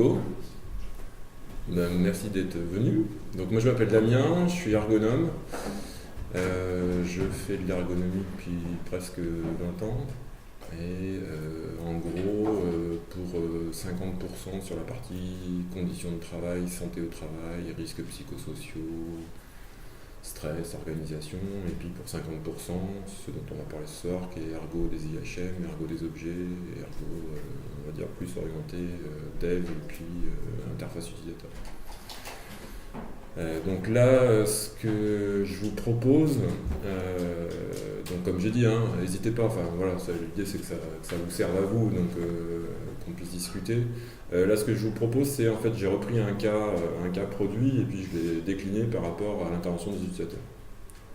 Hugo. Merci d'être venu. Donc moi je m'appelle Damien, je suis ergonome. Je fais de l'ergonomie depuis presque 20 ans. Et en gros, pour 50% sur la partie conditions de travail, santé au travail, risques psychosociaux, stress, organisation, et puis pour 50%, ce dont on va parler ce soir, qui est ergo des IHM, ergo des objets, ergo, on va dire, plus orienté dev et puis interface utilisateur. Donc là, ce que je vous propose, donc comme j'ai dit, n'hésitez pas, enfin voilà, l'idée c'est que ça vous serve à vous, donc qu'on puisse discuter. Là, ce que je vous propose, c'est en fait, j'ai repris un cas produit et puis je l'ai décliné par rapport à l'intervention des utilisateurs.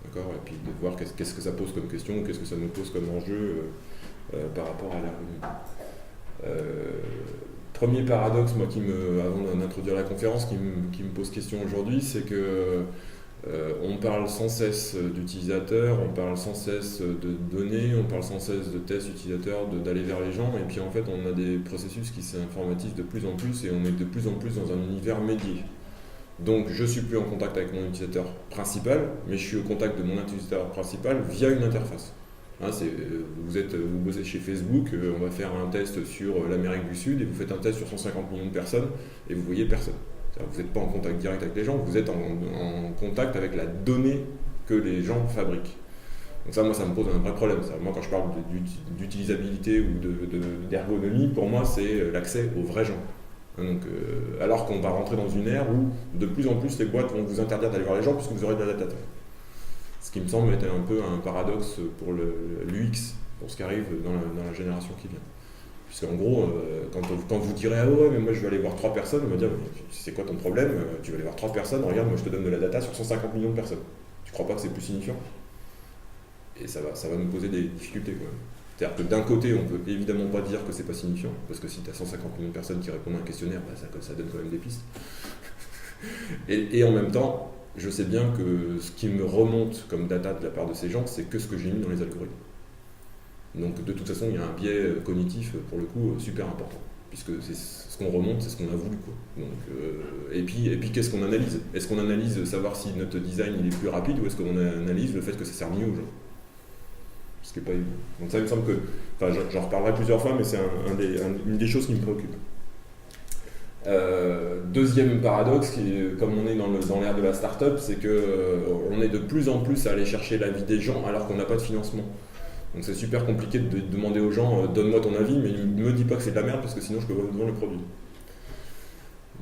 D'accord ? Et puis de voir qu'est-ce que ça pose comme question, qu'est-ce que ça nous pose comme enjeu par rapport à l'ergonomie. Premier paradoxe, moi, avant d'introduire la conférence, qui me pose question aujourd'hui, c'est que on parle sans cesse d'utilisateurs, on parle sans cesse de données, on parle sans cesse de tests utilisateurs, d'aller vers les gens, et puis en fait on a des processus qui s'informatisent de plus en plus et on est de plus en plus dans un univers médié. Donc je ne suis plus en contact avec mon utilisateur principal, mais je suis au contact de mon utilisateur principal via une interface. Vous bossez chez Facebook, on va faire un test sur l'Amérique du Sud et vous faites un test sur 150 millions de personnes et vous voyez personne. Vous n'êtes pas en contact direct avec les gens, vous êtes en contact avec la donnée que les gens fabriquent. Donc ça, moi, ça me pose un vrai problème. Moi, quand je parle d'utilisabilité ou d'ergonomie, pour moi, c'est l'accès aux vrais gens. Donc, alors qu'on va rentrer dans une ère où de plus en plus les boîtes vont vous interdire d'aller voir les gens puisque vous aurez de la data. Ce qui me semble être un peu un paradoxe pour l'UX, pour ce qui arrive dans la génération qui vient. Puisqu'en gros, quand vous direz « Ah ouais, mais moi je vais aller voir 3 personnes », on va dire « C'est quoi ton problème ? Tu vas aller voir 3 personnes, regarde, moi je te donne de la data sur 150 millions de personnes. Tu crois pas que c'est plus signifiant ?» Et ça va nous poser des difficultés, quoi. C'est-à-dire que d'un côté, on peut évidemment pas dire que c'est pas signifiant, parce que si tu as 150 millions de personnes qui répondent à un questionnaire, ça donne quand même des pistes. Et en même temps, je sais bien que ce qui me remonte comme data de la part de ces gens, c'est que ce que j'ai mis dans les algorithmes. Donc de toute façon, il y a un biais cognitif, pour le coup, super important. Puisque c'est ce qu'on remonte, c'est ce qu'on a voulu, quoi. Donc, et puis qu'est-ce qu'on analyse ? Est-ce qu'on analyse savoir si notre design il est plus rapide, ou est-ce qu'on analyse le fait que ça sert mieux aux gens ? Ce qui n'est pas évident. Donc ça, il me semble que... Enfin, j'en reparlerai plusieurs fois, mais c'est une des choses qui me préoccupe. Deuxième paradoxe, comme on est dans l'ère de la start-up, c'est qu'on est de plus en plus à aller chercher l'avis des gens alors qu'on n'a pas de financement. Donc c'est super compliqué de demander aux gens donne-moi ton avis, mais ne me dis pas que c'est de la merde parce que sinon je peux pas vous vendre le produit.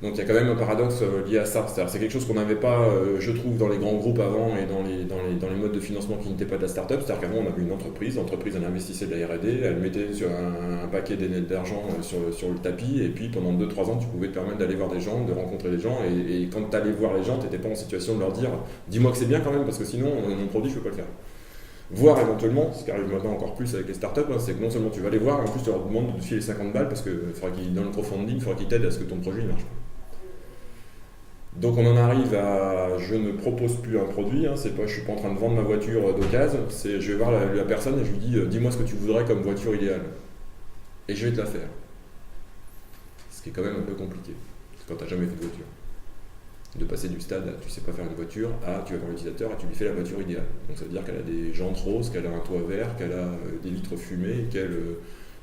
Donc il y a quand même un paradoxe lié à ça. C'est quelque chose qu'on n'avait pas, je trouve, dans les grands groupes avant et dans les modes de financement qui n'étaient pas de la start-up. C'est-à-dire qu'avant on avait une entreprise, l'entreprise elle investissait de la R&D, elle mettait sur un paquet d'argent sur le tapis, et puis pendant 2-3 ans tu pouvais te permettre d'aller voir des gens, de rencontrer des gens, et quand tu allais voir les gens, tu n'étais pas en situation de leur dire dis-moi que c'est bien quand même parce que sinon mon produit je peux pas le faire. Voire éventuellement, ce qui arrive maintenant encore plus avec les startups, c'est que non seulement tu vas les voir, en plus tu leur demandes de filer 50 balles parce que dans le crowdfunding, il faudra qu'ils t'aident à ce que ton projet marche. Donc on en arrive à je ne propose plus un produit, je ne suis pas en train de vendre ma voiture d'occasion, je vais voir la personne et je lui dis dis-moi ce que tu voudrais comme voiture idéale. Et je vais te la faire. Ce qui est quand même un peu compliqué, quand tu n'as jamais fait de voiture. De passer du stade à tu sais pas faire une voiture à tu vas voir l'utilisateur et tu lui fais la voiture idéale. Donc ça veut dire qu'elle a des jantes roses, qu'elle a un toit vert, qu'elle a des vitres fumées, qu'elle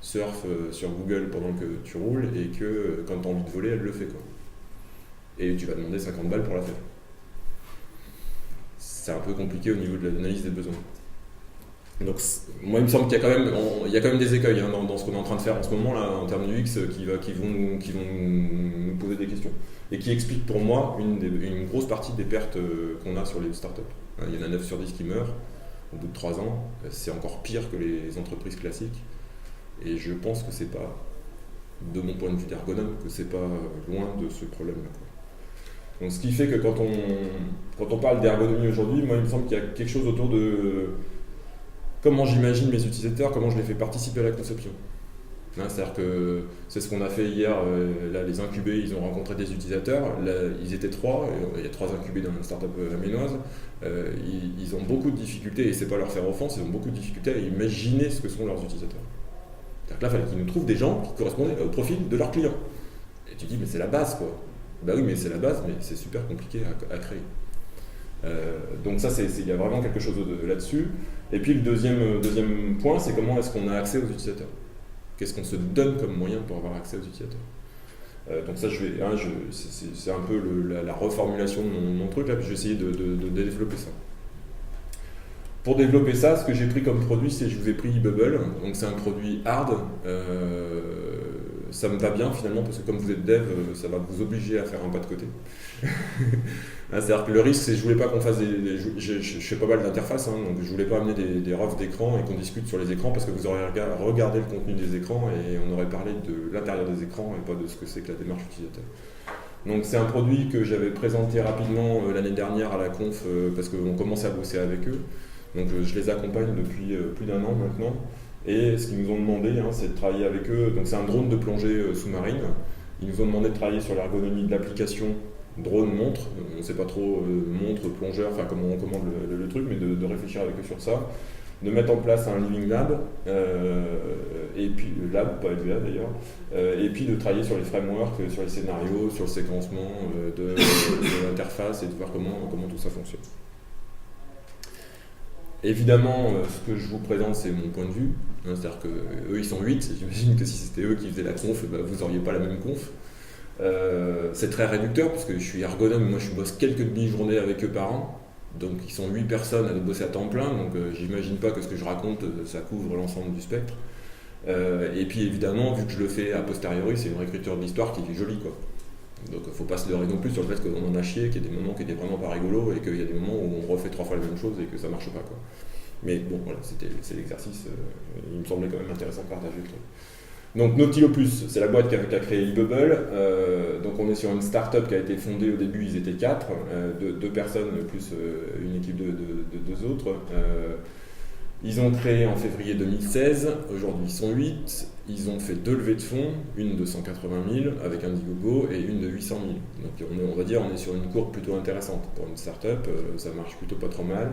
surfe sur Google pendant que tu roules et que quand tu as envie de voler, elle le fait, quoi. Et tu vas demander 50 balles pour la faire. C'est un peu compliqué au niveau de l'analyse des besoins. Donc moi il me semble qu'il y a quand même des écueils dans ce qu'on est en train de faire en ce moment là en termes d'UX qui vont nous poser des questions et qui expliquent pour moi une grosse partie des pertes qu'on a sur les startups. Il y en a 9 sur 10 qui meurent au bout de 3 ans, c'est encore pire que les entreprises classiques et je pense que c'est pas, de mon point de vue d'ergonome, que c'est pas loin de ce problème-là, quoi. Donc ce qui fait que quand on parle d'ergonomie aujourd'hui, moi il me semble qu'il y a quelque chose autour de comment j'imagine mes utilisateurs, comment je les fais participer à la conception. C'est-à-dire que c'est ce qu'on a fait hier, là, les incubés, ils ont rencontré des utilisateurs, là, ils étaient 3, il y a 3 incubés dans une startup amiénoise, ils ont beaucoup de difficultés, et c'est pas leur faire offense, ils ont beaucoup de difficultés à imaginer ce que sont leurs utilisateurs. C'est-à-dire que là, il fallait qu'ils nous trouvent des gens qui correspondaient au profil de leurs clients. Et tu dis, mais c'est la base, quoi. Bah oui, mais c'est la base, mais c'est super compliqué à créer. Donc ça, il y a vraiment quelque chose là-dessus. Et puis le deuxième point, c'est comment est-ce qu'on a accès aux utilisateurs. Qu'est-ce qu'on se donne comme moyen pour avoir accès aux utilisateurs. Donc ça, c'est un peu la reformulation de mon truc, là, puis je vais essayer de développer ça. Pour développer ça, ce que j'ai pris comme produit, je vous ai pris eBubble. Donc c'est un produit hard. Ça me va bien finalement, parce que comme vous êtes dev, ça va vous obliger à faire un pas de côté. C'est-à-dire que le risque, c'est que je voulais pas qu'on fasse je fais pas mal d'interfaces, hein, donc je voulais pas amener des refs d'écran et qu'on discute sur les écrans, parce que vous aurez regardé le contenu des écrans et on aurait parlé de l'intérieur des écrans et pas de ce que c'est que la démarche utilisateur. Donc c'est un produit que j'avais présenté rapidement l'année dernière à la conf, parce qu'on commençait à bosser avec eux. Donc je les accompagne depuis plus d'un an maintenant. Et ce qu'ils nous ont demandé, c'est de travailler avec eux. Donc c'est un drone de plongée sous-marine. Ils nous ont demandé de travailler sur l'ergonomie de l'application drone-montre. On ne sait pas trop montre, plongeur, enfin comment on commande le truc, mais de réfléchir avec eux sur ça. De mettre en place un living lab, et puis lab, pas LVA d'ailleurs, et puis de travailler sur les frameworks, sur les scénarios, sur le séquencement de l'interface et de voir comment tout ça fonctionne. Évidemment, ce que je vous présente, c'est mon point de vue. C'est-à-dire qu'eux, ils sont 8. J'imagine que si c'était eux qui faisaient la conf, vous n'auriez pas la même conf. C'est très réducteur, parce que je suis ergonome, moi je bosse quelques demi-journées avec eux par an. Donc ils sont 8 personnes à bosser à temps plein, donc j'imagine pas que ce que je raconte, ça couvre l'ensemble du spectre. Et puis évidemment, vu que je le fais a posteriori, c'est une réécriture de l'histoire qui est jolie, quoi. Donc il ne faut pas se leurrer non plus sur le fait qu'on en a chié, qu'il y a des moments qui étaient vraiment pas rigolos et qu'il y a des moments où on refait 3 fois la même chose et que ça marche pas, quoi. Mais bon, voilà, c'est l'exercice, il me semblait quand même intéressant de partager le truc. Donc Nautilopus, c'est la boîte qui a créé eBubble. Donc on est sur une start-up qui a été fondée au début, ils étaient 4, 2 personnes plus une équipe de 2 autres. Ils ont créé en février 2016, aujourd'hui ils sont 8, ils ont fait 2 levées de fonds, une de 180 000 avec Indiegogo et une de 800 000. Donc on va dire on est sur une courbe plutôt intéressante pour une start-up, ça marche plutôt pas trop mal.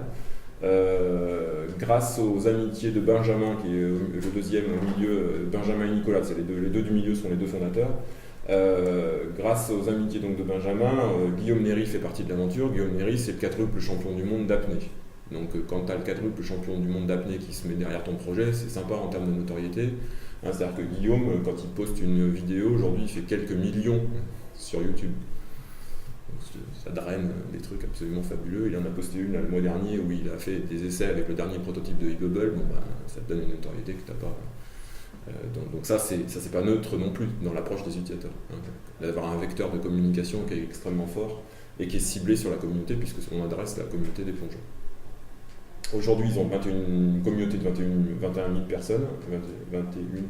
Grâce aux amitiés de Benjamin, qui est le deuxième au milieu, Benjamin et Nicolas, c'est les deux du milieu sont les 2 fondateurs. Grâce aux amitiés donc de Benjamin, Guillaume Néry fait partie de l'aventure. Guillaume Néry, c'est le quadruple champion du monde d'apnée. Donc quand tu as le quadruple champion du monde d'apnée qui se met derrière ton projet, c'est sympa en termes de notoriété. C'est-à-dire que Guillaume, quand il poste une vidéo, aujourd'hui il fait quelques millions sur YouTube. Donc, ça draine des trucs absolument fabuleux. Il en a posté une le mois dernier où il a fait des essais avec le dernier prototype de eBubble. Bon, ça te donne une notoriété que tu n'as pas. Donc ça c'est pas neutre non plus dans l'approche des utilisateurs. D'avoir un vecteur de communication qui est extrêmement fort et qui est ciblé sur la communauté, puisque on adresse la communauté des plongeurs. Aujourd'hui, ils ont une communauté de 21 000 personnes, 21 000.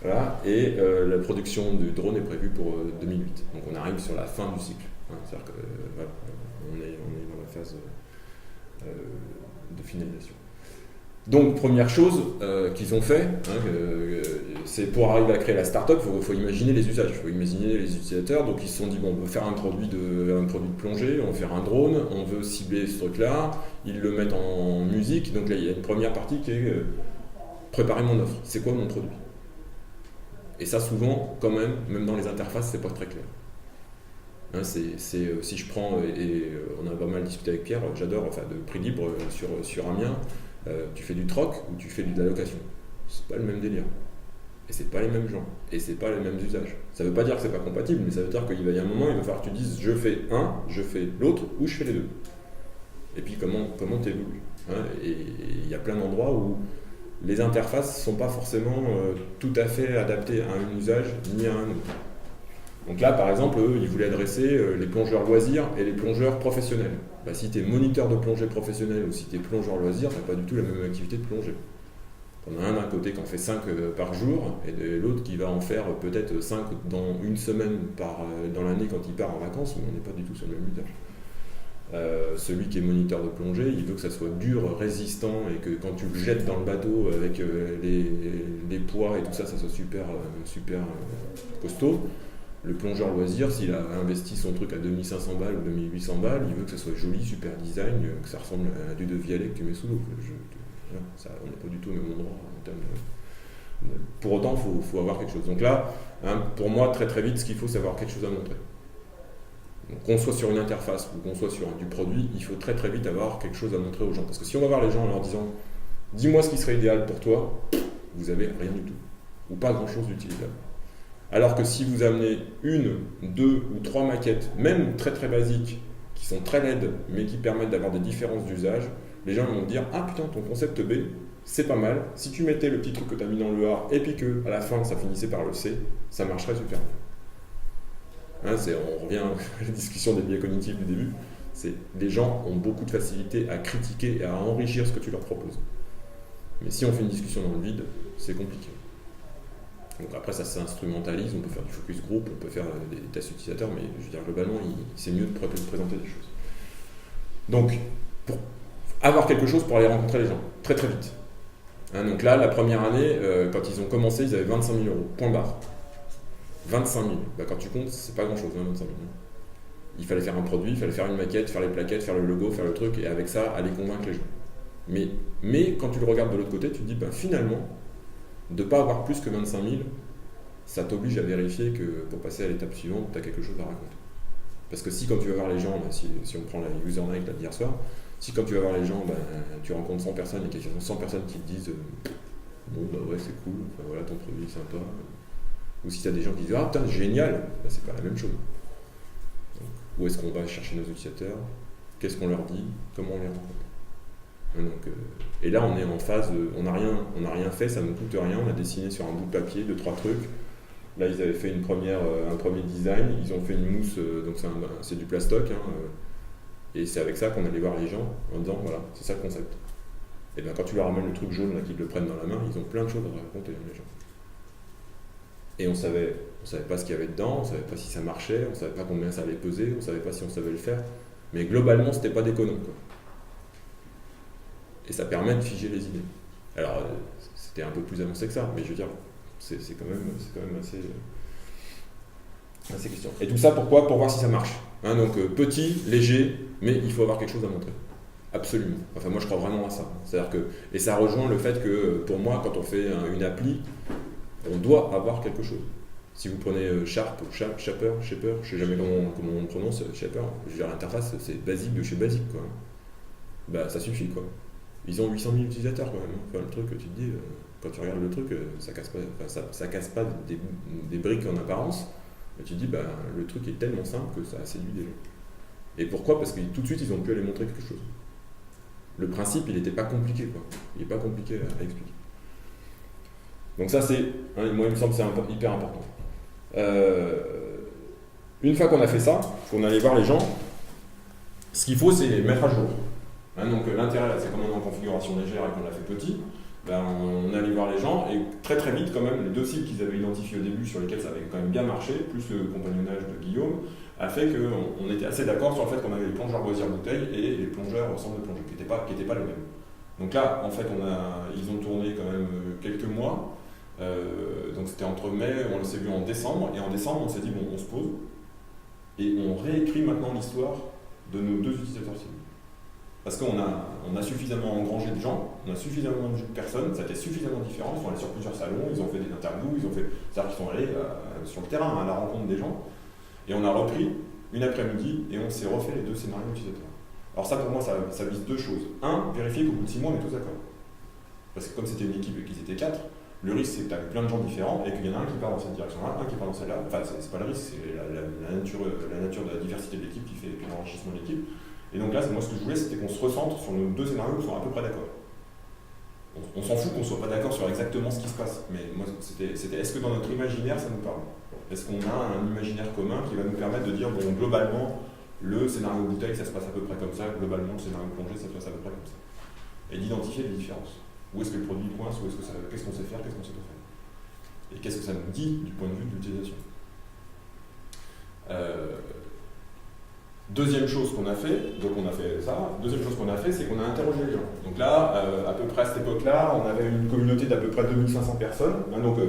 Voilà, et la production du drone est prévue pour 2008. Donc on arrive sur la fin du cycle. C'est-à-dire que voilà, on est dans la phase de finalisation. Donc première chose qu'ils ont fait, c'est pour arriver à créer la start-up, il faut imaginer les usages, il faut imaginer les utilisateurs. Donc ils se sont dit, bon, on veut faire un produit de plongée, on veut faire un drone, on veut cibler ce truc-là, ils le mettent en musique. Donc là il y a une première partie qui est préparer mon offre, c'est quoi mon produit? Et ça souvent, quand même dans les interfaces, c'est pas très clair. Si je prends, et on a pas mal discuté avec Pierre, j'adore, de prix libre sur Amiens. Tu fais du troc ou tu fais de la location. C'est pas le même délire. Et c'est pas les mêmes gens. Et c'est pas les mêmes usages. Ça veut pas dire que c'est pas compatible, mais ça veut dire qu'il va y a un moment, il va falloir que tu dises je fais un, je fais l'autre, ou je fais les deux. Et puis comment t'évolues. Et il y a plein d'endroits où les interfaces sont pas forcément tout à fait adaptées à un usage ni à un autre. Donc là, par exemple, eux, ils voulaient adresser les plongeurs loisirs et les plongeurs professionnels. Si tu es moniteur de plongée professionnel ou si tu es plongeur loisir, tu n'as pas du tout la même activité de plongée. Tu en as un d'un côté qui en fait 5 par jour et l'autre qui va en faire peut-être 5 dans une semaine dans l'année quand il part en vacances, mais on n'est pas du tout sur le même usage. Celui qui est moniteur de plongée, il veut que ça soit dur, résistant et que quand tu le jettes dans le bateau avec les poids et tout ça, ça soit super costaud. Le plongeur loisir, s'il a investi son truc à 2500 balles ou 2800 balles, il veut que ça soit joli, super design, que ça ressemble à du de Vialet que tu mets sous l'eau. On n'est pas du tout au même endroit en termes Pour autant, il faut avoir quelque chose. Donc là, hein, pour moi, très très vite, ce qu'il faut, c'est avoir quelque chose à montrer. Donc, qu'on soit sur une interface ou qu'on soit sur du produit, il faut très très vite avoir quelque chose à montrer aux gens. Parce que si on va voir les gens en leur disant « dis-moi ce qui serait idéal pour toi », vous avez rien du tout. Ou pas grand-chose d'utilisable. Alors que si vous amenez une, deux ou trois maquettes, même très très basiques, qui sont très laides, mais qui permettent d'avoir des différences d'usage, les gens vont dire « ah putain, ton concept B, c'est pas mal. Si tu mettais le petit truc que tu as mis dans le A et puis qu'à la fin ça finissait par le C, ça marcherait super bien. Hein, on revient à la discussion des biais cognitifs du début. Les gens ont beaucoup de facilité à critiquer et à enrichir ce que tu leur proposes. Mais si on fait une discussion dans le vide, c'est compliqué. Donc après ça s'instrumentalise, on peut faire du focus group, on peut faire des tests utilisateurs, mais je veux dire globalement c'est mieux de présenter des choses. Donc pour avoir quelque chose pour aller rencontrer les gens, très très vite. Hein, donc là, la première année, quand ils ont commencé, ils avaient 25 000 euros, point barre. 25 000. Bah, quand tu comptes, c'est pas grand chose, 25 000. Il fallait faire un produit, il fallait faire une maquette, faire les plaquettes, faire le logo, faire le truc, et avec ça, aller convaincre les gens. Mais quand tu le regardes de l'autre côté, tu te dis, bah, finalement, de ne pas avoir plus que 25 000, ça t'oblige à vérifier que pour passer à l'étape suivante, tu as quelque chose à raconter. Parce que si quand tu vas voir les gens, là, si on prend la user night d'hier soir, si quand tu vas voir les gens, tu rencontres 100 personnes et qu'il y a 100 personnes qui te disent bon bah ouais c'est cool, enfin, voilà ton produit est sympa, ou si tu as des gens qui disent ah putain génial, bah, c'est pas la même chose. Donc, où est-ce qu'on va chercher nos utilisateurs, qu'est-ce qu'on leur dit, comment on les rencontre. Donc, et là on est en phase, on n'a rien fait, ça ne coûte rien, on a dessiné sur un bout de papier 2-3 trucs. Là ils avaient fait un premier design, ils ont fait une mousse, donc c'est du plastoc. Et c'est avec ça qu'on allait voir les gens en disant voilà, c'est ça le concept. Et bien quand tu leur ramènes le truc jaune là, qu'ils le prennent dans la main, ils ont plein de choses à raconter les gens. Et on savait pas ce qu'il y avait dedans, on savait pas si ça marchait, on savait pas combien ça allait peser, on savait pas si on savait le faire. Mais globalement c'était pas déconnant quoi. Et ça permet de figer les idées. Alors c'était un peu plus avancé que ça, mais je veux dire, c'est quand même assez question. Et tout ça pourquoi ? Pour voir si ça marche. Hein, donc petit, léger, mais il faut avoir quelque chose à montrer. Absolument. Enfin moi je crois vraiment à ça. C'est-à-dire que, et ça rejoint le fait que pour moi quand on fait une appli, on doit avoir quelque chose. Si vous prenez Sharp ou Shaper, je sais jamais comment on prononce Shaper, je veux dire l'interface c'est basique de chez basique quoi. Bah ça suffit quoi. Ils ont 800 000 utilisateurs quand même. Enfin, le truc tu te dis, quand tu regardes le truc, ça casse pas des briques en apparence. Et tu te dis, bah, le truc est tellement simple que ça a séduit des gens. Et pourquoi ? Parce que tout de suite, ils ont pu aller montrer quelque chose. Le principe, il n'était pas compliqué, quoi. Il n'est pas compliqué à expliquer. Donc ça, moi, il me semble que c'est hyper important. Une fois qu'on a fait ça, qu'on allait voir les gens, ce qu'il faut, c'est mettre à jour. Hein, donc l'intérêt, là, c'est comme on est en configuration légère et qu'on l'a fait petit, ben, on allait voir les gens et très très vite quand même les deux cibles qu'ils avaient identifiés au début sur lesquels ça avait quand même bien marché, plus le compagnonnage de Guillaume, a fait qu'on était assez d'accord sur le fait qu'on avait les plongeurs loisirs bouteilles et les plongeurs centre de plongée qui n'étaient pas les mêmes. Donc là en fait ils ont tourné quand même quelques mois, donc c'était entre mai, on s'est vu en décembre, et en décembre on s'est dit bon on se pose et on réécrit maintenant l'histoire de nos deux utilisateurs cibles. Parce qu'on a suffisamment engrangé de gens, on a suffisamment de personnes, ça a été suffisamment différent, ils sont allés sur plusieurs salons, ils ont fait des interviews, c'est-à-dire qu'ils sont allés sur le terrain, à la rencontre des gens, et on a repris une après-midi et on s'est refait les deux scénarios utilisateurs. Alors ça pour moi ça vise deux choses. Un, vérifier qu'au bout de 6 mois on est tous d'accord. Parce que comme c'était une équipe et qu'ils étaient 4, le risque c'est que tu as plein de gens différents et qu'il y en a un qui part dans cette direction-là, un qui part dans celle-là. Enfin c'est pas le risque, c'est la nature de la diversité de l'équipe qui fait l'enrichissement de l'équipe. Et donc là, moi ce que je voulais, c'était qu'on se recentre sur nos deux scénarios qui sont à peu près d'accord. On s'en fout qu'on soit pas d'accord sur exactement ce qui se passe, mais moi c'était est-ce que dans notre imaginaire ça nous parle ? Est-ce qu'on a un imaginaire commun qui va nous permettre de dire, bon, globalement, le scénario bouteille, ça se passe à peu près comme ça, globalement, le scénario plongée, ça se passe à peu près comme ça. Et d'identifier les différences. Où est-ce que le produit coince, qu'est-ce qu'on sait faire, qu'est-ce qu'on sait pas faire. Et qu'est-ce que ça nous dit du point de vue de l'utilisation. Deuxième chose qu'on a fait, c'est qu'on a interrogé les gens. Donc là, à peu près à cette époque-là, on avait une communauté d'à peu près 2500 personnes. Hein, donc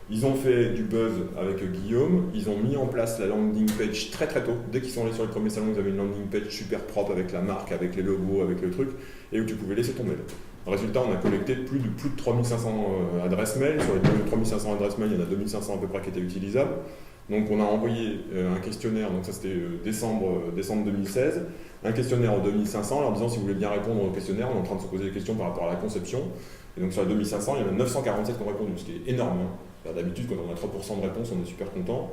ils ont fait du buzz avec Guillaume, ils ont mis en place la landing page très très tôt. Dès qu'ils sont allés sur les premiers salons, ils avaient une landing page super propre avec la marque, avec les logos, avec le truc, et où tu pouvais laisser tomber. Résultat, on a collecté plus de 3500 adresses mail. Sur les 3500 adresses mail, il y en a 2500 à peu près qui étaient utilisables. Donc on a envoyé un questionnaire, donc ça c'était décembre 2016, un questionnaire en 2500, leur disant si vous voulez bien répondre au questionnaire, on est en train de se poser des questions par rapport à la conception. Et donc sur les 2500, il y en a 947 qui ont répondu, ce qui est énorme. Hein. D'habitude, quand on a 3% de réponse, on est super content.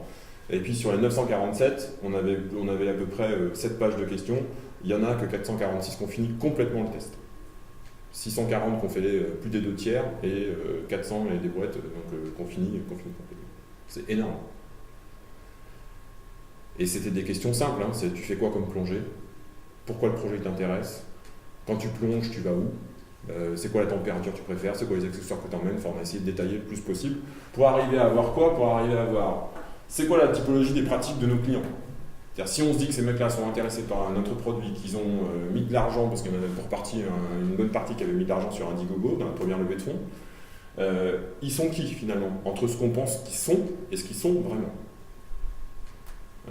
Et puis sur les 947, on avait à peu près 7 pages de questions. Il y en a que 446 qui ont fini complètement le test. 640 qui ont fait plus des 2 tiers et 400 et des brouettes qui ont fini complètement. C'est énorme. Et c'était des questions simples. Hein. C'est tu fais quoi comme plongée? Pourquoi le projet t'intéresse? Quand tu plonges, tu vas où? C'est quoi la température que tu préfères? C'est quoi les accessoires que tu emmènes? Enfin, on a essayé de détailler le plus possible. Pour arriver à avoir quoi? Pour arriver à avoir... C'est quoi la typologie des pratiques de nos clients? C'est-à-dire, si on se dit que ces mecs-là sont intéressés par notre produit, qu'ils ont mis de l'argent, parce qu'il y en avait pour partie, une bonne partie qui avait mis de l'argent sur Indiegogo dans la première levée de fonds, ils sont qui finalement? Entre ce qu'on pense qu'ils sont et ce qu'ils sont vraiment.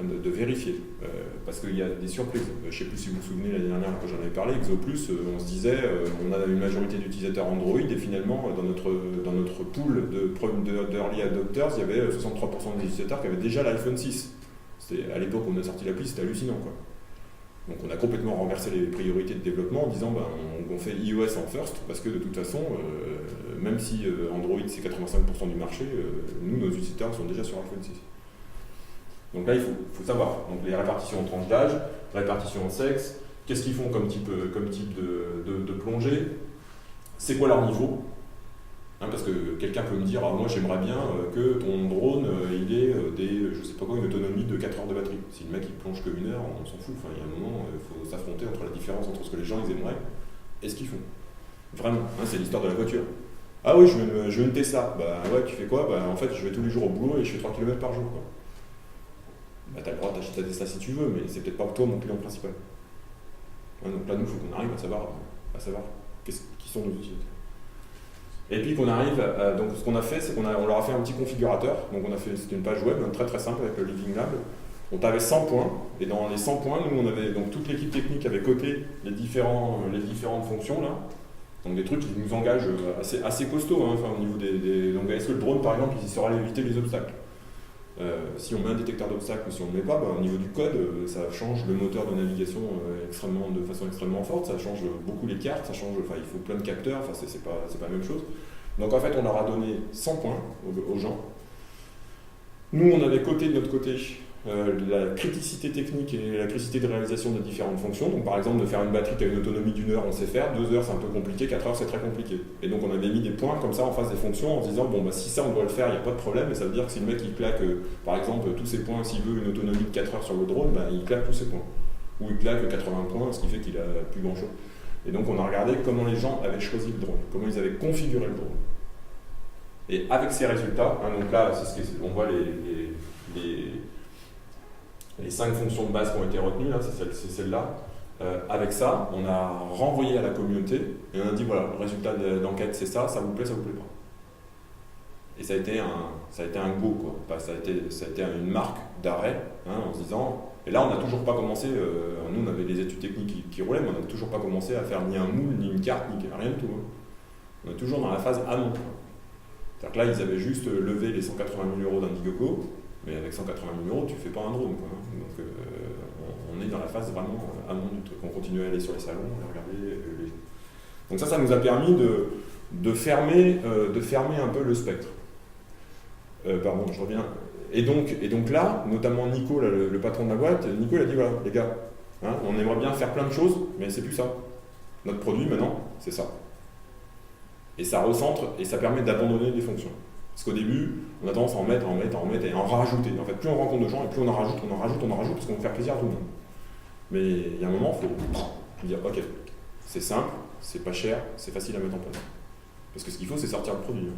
De vérifier, parce qu'il y a des surprises. Je ne sais plus si vous vous souvenez l'année dernière quand j'en avais parlé, ExoPlus, on se disait, on a une majorité d'utilisateurs Android et finalement dans notre pool d'early adopters, il y avait 63% des utilisateurs qui avaient déjà l'iPhone 6. À l'époque où on a sorti l'appli, c'était hallucinant, quoi. Donc on a complètement renversé les priorités de développement en disant on fait iOS en first, parce que de toute façon, même si Android c'est 85% du marché, nous, nos utilisateurs sont déjà sur iPhone 6. Donc là, il faut savoir. Donc les répartitions en tranches d'âge, répartition en sexe, qu'est-ce qu'ils font comme type de plongée, c'est quoi leur niveau, hein, parce que quelqu'un peut me dire moi j'aimerais bien que ton drone il ait je sais pas quoi, une autonomie de 4 heures de batterie. Si le mec il plonge que 1 heure, on s'en fout. Enfin, il y a un moment, il faut s'affronter entre la différence entre ce que les gens ils aimeraient et ce qu'ils font. Vraiment, hein, c'est l'histoire de la voiture. Ah oui, je veux une Tesla. Bah ouais, tu fais quoi? Bah en fait, je vais tous les jours au boulot et je fais 3 km par jour, quoi. Bah, tu as le droit d'acheter ta Tesla si tu veux, mais c'est peut-être pas toi mon client principal. Ouais, donc là, nous, il faut qu'on arrive à savoir qui sont nos utilisateurs. Et puis qu'on arrive, donc ce qu'on a fait, c'est qu'on leur a fait un petit configurateur. Donc c'était une page web très très simple avec le Living Lab. On avait 100 points, et dans les 100 points, nous, on avait, donc toute l'équipe technique avait codé les différentes fonctions là. Donc des trucs qui nous engagent assez costauds, hein, enfin, au niveau donc est-ce que le drone, par exemple, il saura éviter les obstacles? Si on met un détecteur d'obstacles ou si on ne le met pas, au niveau du code, ça change le moteur de navigation de façon extrêmement forte, ça change beaucoup les cartes, il faut plein de capteurs, c'est pas la même chose. Donc en fait, on leur a donné 100 points aux gens. Nous, on avait coté de notre côté la criticité technique et la criticité de réalisation des différentes fonctions. Donc par exemple, de faire une batterie qui a une autonomie d'1 heure, on sait faire, 2 heures c'est un peu compliqué, 4 heures c'est très compliqué. Et donc on avait mis des points comme ça en face des fonctions en se disant, si ça on doit le faire, il n'y a pas de problème, mais ça veut dire que si le mec il claque, par exemple, tous ses points, s'il veut une autonomie de 4 heures sur le drone, il claque tous ses points. Ou il claque 80 points, ce qui fait qu'il a plus grand chose. Et donc on a regardé comment les gens avaient choisi le drone, comment ils avaient configuré le drone. Et avec ces résultats, hein, donc là, on voit les 5 fonctions de base qui ont été retenues, là, c'est celle-là. Avec ça, on a renvoyé à la communauté et on a dit voilà, le résultat d'enquête c'est ça vous plaît pas. Et ça a été un go, quoi. Enfin, ça a été une marque d'arrêt, hein, en se disant. Et là, on n'a toujours pas commencé, nous on avait des études techniques qui roulaient, mais on n'a toujours pas commencé à faire ni un moule, ni une carte, ni rien du tout. Hein. On est toujours dans la phase amont. C'est-à-dire que là, ils avaient juste levé les 180 000 € d'Indiegogo. Mais avec 180 000 € tu fais pas un drone, quoi. Donc on est dans la phase vraiment amont du truc. On continue à aller sur les salons, à regarder les... Donc ça nous a permis de fermer un peu le spectre. Pardon, je reviens. Et donc là, notamment Nico, là, le patron de la boîte, Nico il a dit voilà, les gars, hein, on aimerait bien faire plein de choses, mais c'est plus ça. Notre produit maintenant, c'est ça. Et ça recentre et ça permet d'abandonner des fonctions. Parce qu'au début, on a tendance à en mettre et en rajouter. En fait, plus on rencontre de gens et plus on en rajoute, parce qu'on veut faire plaisir à tout le monde. Mais il y a un moment, il faut dire, ok, c'est simple, c'est pas cher, c'est facile à mettre en place. Parce que ce qu'il faut, c'est sortir le produit.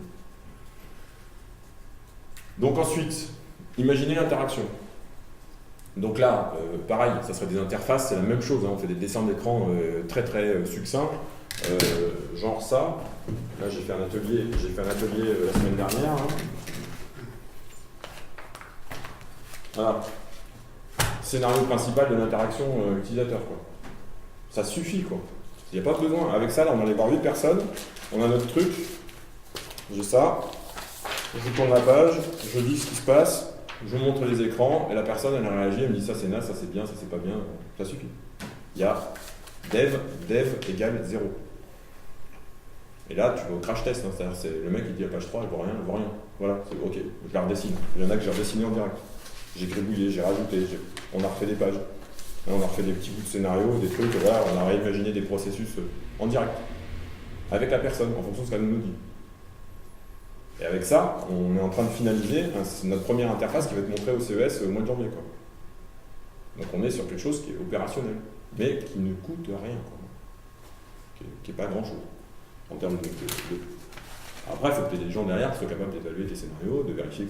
Donc ensuite, imaginez l'interaction. Donc là, pareil, ça serait des interfaces, c'est la même chose. Hein, on fait des dessins d'écran très très succincts. Genre ça. Là, j'ai fait un atelier la semaine dernière. Hein. Voilà. Scénario principal de l'interaction utilisateur, quoi. Ça suffit, quoi. Il n'y a pas besoin. Avec ça, là, on allait voir 8 personnes. On a notre truc. J'ai ça. Je tourne la page. Je dis ce qui se passe. Je montre les écrans. Et la personne, elle réagit. Elle me dit ça c'est naze, ça c'est bien, ça c'est pas bien. Ça suffit. Il y a dev égale 0. Et là, tu vas au crash test. Hein, c'est-à-dire, c'est le mec qui dit à page 3, je vois rien, je vois rien. Voilà, c'est ok. Je la redessine. Il y en a que j'ai redessiné en direct. J'ai gribouillé, j'ai rajouté. On a refait des pages. On a refait des petits bouts de scénario, des trucs, voilà, on a réimaginé des processus en direct, avec la personne, en fonction de ce qu'elle nous dit. Et avec ça, on est en train de finaliser notre première interface qui va être montrée au CES au mois de janvier. Quoi. Donc on est sur quelque chose qui est opérationnel, mais qui ne coûte rien, quoi. Qui n'est pas grand-chose en termes de... Après, il faut que tu aies des gens derrière qui soient capables d'évaluer tes scénarios, de vérifier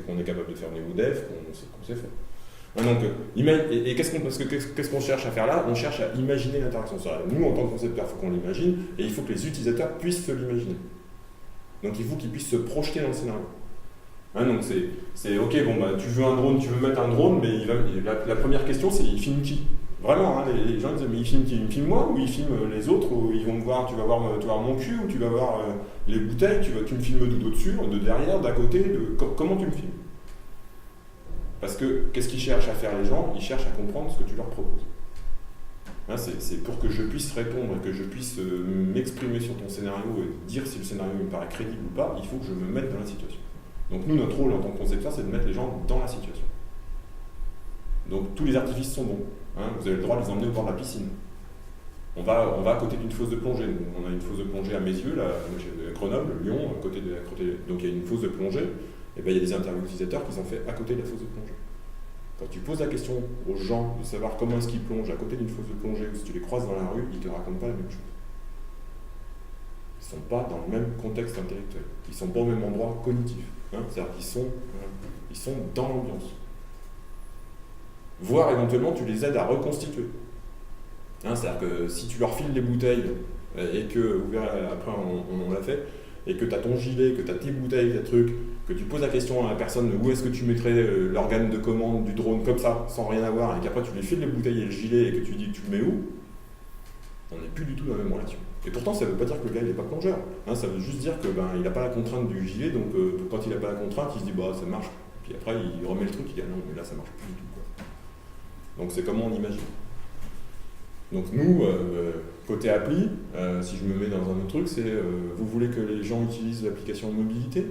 qu'on est capable de faire niveau dev, qu'on sait faire. Donc, et qu'est-ce qu'on cherche à faire là? On cherche à imaginer l'interaction. Nous, en tant que concepteur, il faut qu'on l'imagine, et il faut que les utilisateurs puissent se l'imaginer. Donc il faut qu'ils puissent se projeter dans le scénario. Donc c'est ok, bon, bah, tu veux un drone, tu veux mettre un drone, mais la première question c'est il filme qui? Vraiment, les gens disent mais il filme qui? Il me filme moi ou il filme les autres? Ou ils vont me voir, tu vas voir mon cul, ou tu vas voir les bouteilles, tu me filmes d'au-dessus, de derrière, d'à côté, comment tu me filmes? Parce que, qu'est-ce qu'ils cherchent à faire les gens? Ils cherchent à comprendre ce que tu leur proposes. C'est pour que je puisse répondre et que je puisse m'exprimer sur ton scénario et dire si le scénario me paraît crédible ou pas, il faut que je me mette dans la situation. Donc nous, notre rôle en tant que concepteur, c'est de mettre les gens dans la situation. Donc tous les artifices sont bons. Vous avez le droit de les emmener au bord de la piscine. On va à côté d'une fosse de plongée. On a une fosse de plongée à mes yeux, là, à Grenoble, Lyon, à côté donc il y a une fosse de plongée. Et bien, il y a des interviews utilisateurs qui sont faits à côté de la fosse de plongée. Quand tu poses la question aux gens de savoir comment est-ce qu'ils plongent à côté d'une fosse de plongée ou si tu les croises dans la rue, ils ne te racontent pas la même chose. Ils ne sont pas dans le même contexte intellectuel. Ils ne sont pas au même endroit cognitif. C'est-à-dire qu'ils sont dans l'ambiance. Voire éventuellement, tu les aides à reconstituer. C'est-à-dire que si tu leur files les bouteilles et que, vous verrez après on l'a fait, et que tu as ton gilet, que tu as tes bouteilles, tes trucs, que tu poses la question à la personne où est-ce que tu mettrais l'organe de commande du drone comme ça, sans rien avoir, et qu'après tu lui files les bouteilles et le gilet et que tu dis tu le mets où, on n'est plus du tout dans la même relation. Et pourtant ça ne veut pas dire que le gars il n'est pas plongeur, ça veut juste dire qu'il n'a pas la contrainte du gilet, donc quand il n'a pas la contrainte, il se dit bah ça marche, puis après il remet le truc, il dit ah non mais là ça marche plus du tout. Quoi. Donc c'est comment on imagine. Donc nous, côté appli, si je me mets dans un autre truc, c'est vous voulez que les gens utilisent l'application mobilité?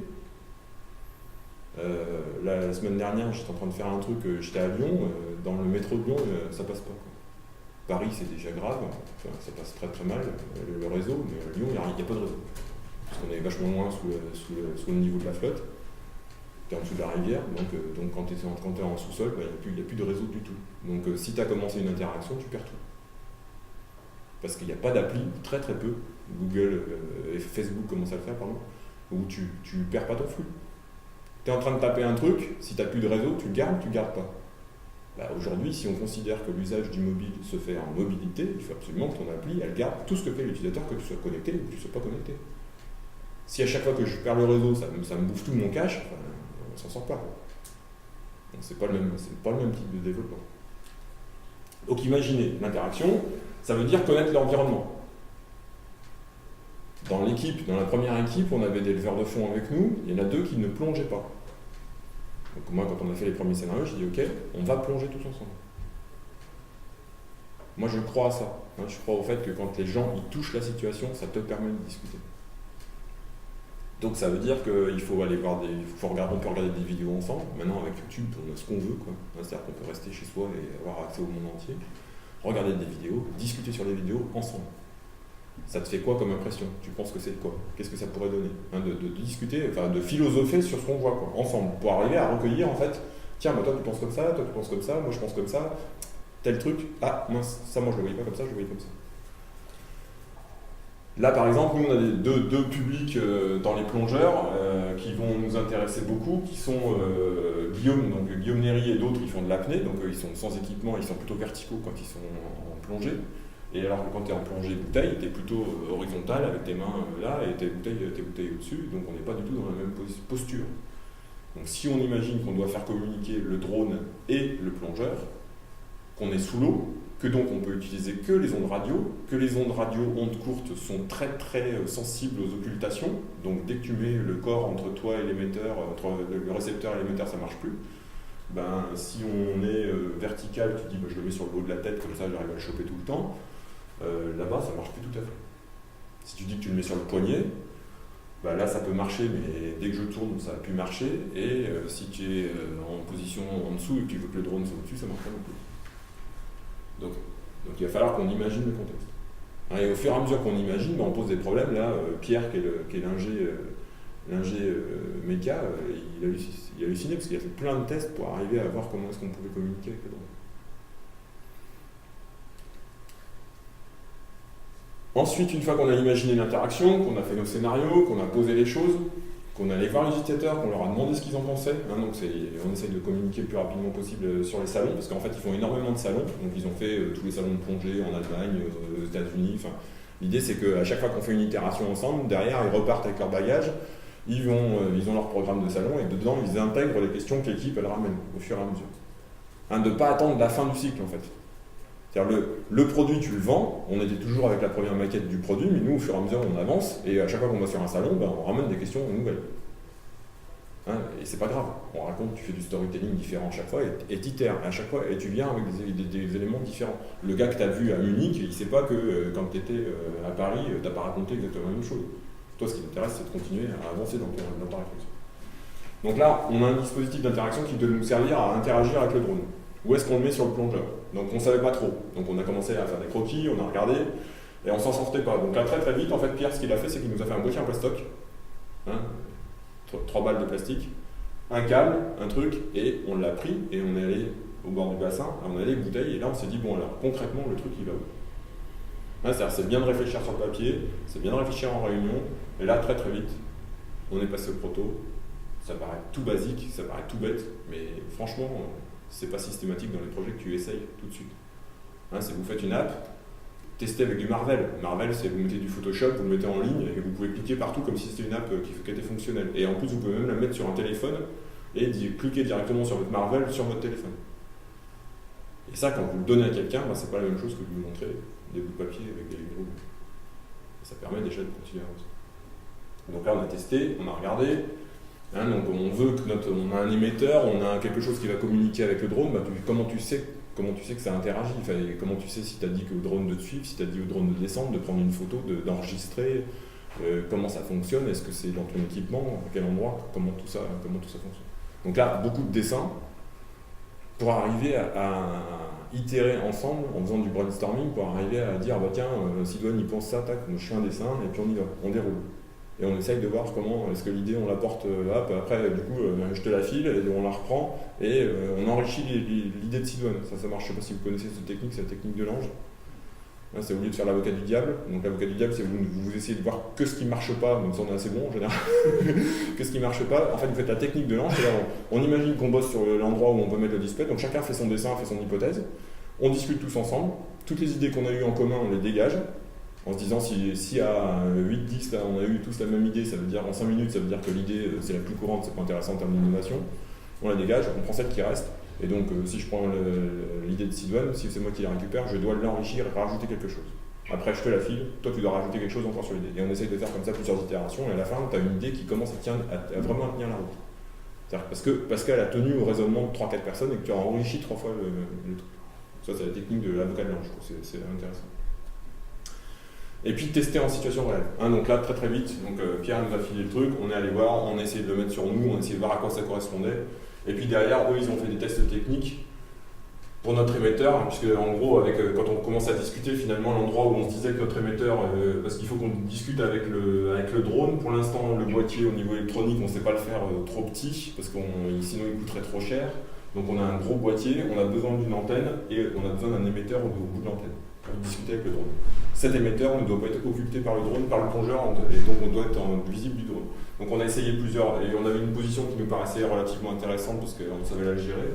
La semaine dernière, j'étais en train de faire un truc, j'étais à Lyon, dans le métro de Lyon, ça passe pas. Quoi. Paris, c'est déjà grave, ça passe très très mal, le réseau, mais à Lyon, il n'y a pas de réseau. Parce qu'on est vachement loin sous le niveau de la flotte, tu es en dessous de la rivière, donc quand tu es en sous-sol, il n'y a plus de réseau du tout. Donc si tu as commencé une interaction, tu perds tout. Parce qu'il n'y a pas d'appli, très très peu, Google et Facebook commencent à le faire, pardon, où tu perds pas ton flux. Tu es en train de taper un truc, si tu n'as plus de réseau, tu le gardes ou tu ne gardes pas. Aujourd'hui, si on considère que l'usage du mobile se fait en mobilité, il faut absolument que ton appli, elle garde tout ce que fait l'utilisateur, que tu sois connecté ou que tu ne sois pas connecté. Si à chaque fois que je perds le réseau, ça me bouffe tout mon cache, on ne s'en sort pas. Donc c'est pas le même type de développement. Donc imaginez l'interaction, ça veut dire connaître l'environnement. Dans la première équipe, on avait des leveurs de fond avec nous, il y en a 2 qui ne plongeaient pas. Donc moi, quand on a fait les premiers scénarios, j'ai dit ok, on va plonger tous ensemble. Moi, je crois à ça. Je crois au fait que quand les gens ils touchent la situation, ça te permet de discuter. Donc ça veut dire qu'il faut aller voir on peut regarder des vidéos ensemble. Maintenant, avec YouTube, on a ce qu'on veut, quoi. C'est-à-dire qu'on peut rester chez soi et avoir accès au monde entier. Regarder des vidéos, discuter sur les vidéos ensemble. Ça te fait quoi comme impression? Tu penses que c'est quoi? Qu'est-ce que ça pourrait donner? De discuter, de philosopher sur ce qu'on voit, quoi, ensemble, pour arriver à recueillir en fait, tiens, toi tu penses comme ça, toi tu penses comme ça, moi je pense comme ça, tel truc, ah mince, ça moi je le voyais pas comme ça, je le voyais comme ça. Là par exemple, nous on a deux publics dans les plongeurs qui vont nous intéresser beaucoup, qui sont Guillaume Néry et d'autres qui font de l'apnée, donc ils sont sans équipement, ils sont plutôt verticaux quand ils sont en plongée. Et alors que quand tu es en plongée bouteille, tu es plutôt horizontal avec tes mains là et tes bouteilles au-dessus, donc on n'est pas du tout dans la même posture. Donc si on imagine qu'on doit faire communiquer le drone et le plongeur, qu'on est sous l'eau, que donc on peut utiliser que les ondes radio, que les ondes radio ondes courtes sont très très sensibles aux occultations, donc dès que tu mets le corps entre toi et l'émetteur, entre le récepteur et l'émetteur, ça ne marche plus. Ben, si on est vertical, tu dis ben, je le mets sur le haut de la tête, comme ça j'arrive à le choper tout le temps, là-bas ça ne marche plus tout à fait. Si tu dis que tu le mets sur le poignet, ben là ça peut marcher, mais dès que je tourne ça va plus marcher, et si tu es en position en dessous et que tu veux que le drone soit au-dessus, ça ne marche pas non plus. Donc il va falloir qu'on imagine le contexte. Et au fur et à mesure qu'on imagine, ben on pose des problèmes. Là, Pierre, qui est l'ingé méca, il a halluciné parce qu'il a fait plein de tests pour arriver à voir comment est-ce qu'on pouvait communiquer avec le drone. Ensuite, une fois qu'on a imaginé l'interaction, qu'on a fait nos scénarios, qu'on a posé les choses, qu'on est allé voir les utilisateurs, qu'on leur a demandé ce qu'ils en pensaient. Donc on essaye de communiquer le plus rapidement possible sur les salons, parce qu'en fait ils font énormément de salons. Donc ils ont fait tous les salons de plongée en Allemagne, aux États-Unis. L'idée c'est qu'à chaque fois qu'on fait une itération ensemble, derrière ils repartent avec leur bagage, ils ont leur programme de salon et dedans ils intègrent les questions que l'équipe elle ramène au fur et à mesure. De ne pas attendre la fin du cycle en fait. C'est-à-dire le produit tu le vends, on était toujours avec la première maquette du produit, mais nous au fur et à mesure on avance et à chaque fois qu'on va sur un salon, ben, on ramène des questions nouvelles. Et c'est pas grave, on raconte, tu fais du storytelling différent à chaque fois et t'itères à chaque fois et tu viens avec des éléments différents. Le gars que tu as vu à Munich, il sait pas que quand tu étais à Paris, tu n'as pas raconté exactement la même chose. Toi ce qui t'intéresse c'est de continuer à avancer dans ta réflexion. Donc là, on a un dispositif d'interaction qui doit nous servir à interagir avec le drone. Où est-ce qu'on le met sur le plongeur? Donc on ne savait pas trop. Donc on a commencé à faire des croquis, on a regardé, et on s'en sortait pas. Donc là très très vite, en fait, Pierre, ce qu'il a fait, c'est qu'il nous a fait un boîtier en plastoc, 3 balles de plastique, un câble, un truc, et on l'a pris, et on est allé au bord du bassin, on a les bouteilles, et là on s'est dit, bon alors concrètement, le truc il va où? C'est bien de réfléchir sur le papier, c'est bien de réfléchir en réunion, et là très très vite, on est passé au proto. Ça paraît tout basique, ça paraît tout bête, mais franchement, c'est pas systématique dans les projets que tu essayes tout de suite. C'est vous faites une app, testez avec du Marvel. Marvel, c'est vous mettez du Photoshop, vous le mettez en ligne et vous pouvez cliquer partout comme si c'était une app qui était fonctionnelle. Et en plus, vous pouvez même la mettre sur un téléphone et cliquer directement sur votre Marvel sur votre téléphone. Et ça, quand vous le donnez à quelqu'un, c'est pas la même chose que de lui montrer des bouts de papier avec des gros bouts. Ça permet déjà de continuer à avancer. Donc là, on a testé, on a regardé. Donc on veut que on a un émetteur, on a quelque chose qui va communiquer avec le drone, comment tu sais que ça interagit, comment tu sais si tu as dit au drone de te suivre, si tu as dit au drone de descendre, de prendre une photo, d'enregistrer, comment ça fonctionne, est-ce que c'est dans ton équipement, à quel endroit, comment tout ça fonctionne. Donc là, beaucoup de dessins pour arriver à itérer ensemble en faisant du brainstorming, pour arriver à dire tiens, Sidoine il pense ça, tac, je fais un dessin et puis on y va, on déroule. Et on essaye de voir comment est-ce que l'idée on la porte après du coup je te la file et on la reprend et on enrichit l'idée de Sidoine. Ça marche, je ne sais pas si vous connaissez cette technique, c'est la technique de l'ange. C'est au lieu de faire l'avocat du diable. Donc l'avocat du diable, c'est vous essayez de voir que ce qui ne marche pas, donc ça on est assez bon en général, que ce qui ne marche pas. En fait vous faites la technique de l'ange, c'est-à-dire on imagine qu'on bosse sur l'endroit où on veut mettre le display, donc chacun fait son dessin, fait son hypothèse, on discute tous ensemble, toutes les idées qu'on a eues en commun on les dégage, en se disant si à 8-10 là, on a eu tous la même idée, ça veut dire en 5 minutes ça veut dire que l'idée c'est la plus courante, c'est pas intéressant en termes d'innovation, on la dégage, on prend celle qui reste, et donc si je prends l'idée de Sidoine, si c'est moi qui la récupère, je dois l'enrichir et rajouter quelque chose. Après je te la file, toi tu dois rajouter quelque chose encore sur l'idée, et on essaye de faire comme ça plusieurs itérations, et à la fin tu as une idée qui commence à vraiment tenir la route. Parce qu'elle a tenu au raisonnement de 3-4 personnes et que tu as enrichi 3 fois le truc. Ça c'est la technique de l'avocat de l'ange, c'est intéressant. Et puis tester en situation réelle. Donc là, très très vite, Pierre nous a filé le truc, on est allé voir, on a essayé de le mettre sur nous, on a essayé de voir à quoi ça correspondait. Et puis derrière, eux, ils ont fait des tests techniques pour notre émetteur, puisque en gros, quand on commence à discuter finalement l'endroit où on se disait que notre émetteur, parce qu'il faut qu'on discute avec le drone, pour l'instant le boîtier au niveau électronique, on ne sait pas le faire trop petit, parce que sinon il coûterait trop cher. Donc on a un gros boîtier, on a besoin d'une antenne, et on a besoin d'un émetteur au bout de l'antenne, pour discuter avec le drone. Cet émetteur ne doit pas être occulté par le drone, par le plongeur, et donc on doit être visible du drone. Donc on a essayé plusieurs, et on avait une position qui nous paraissait relativement intéressante parce qu'on savait la gérer.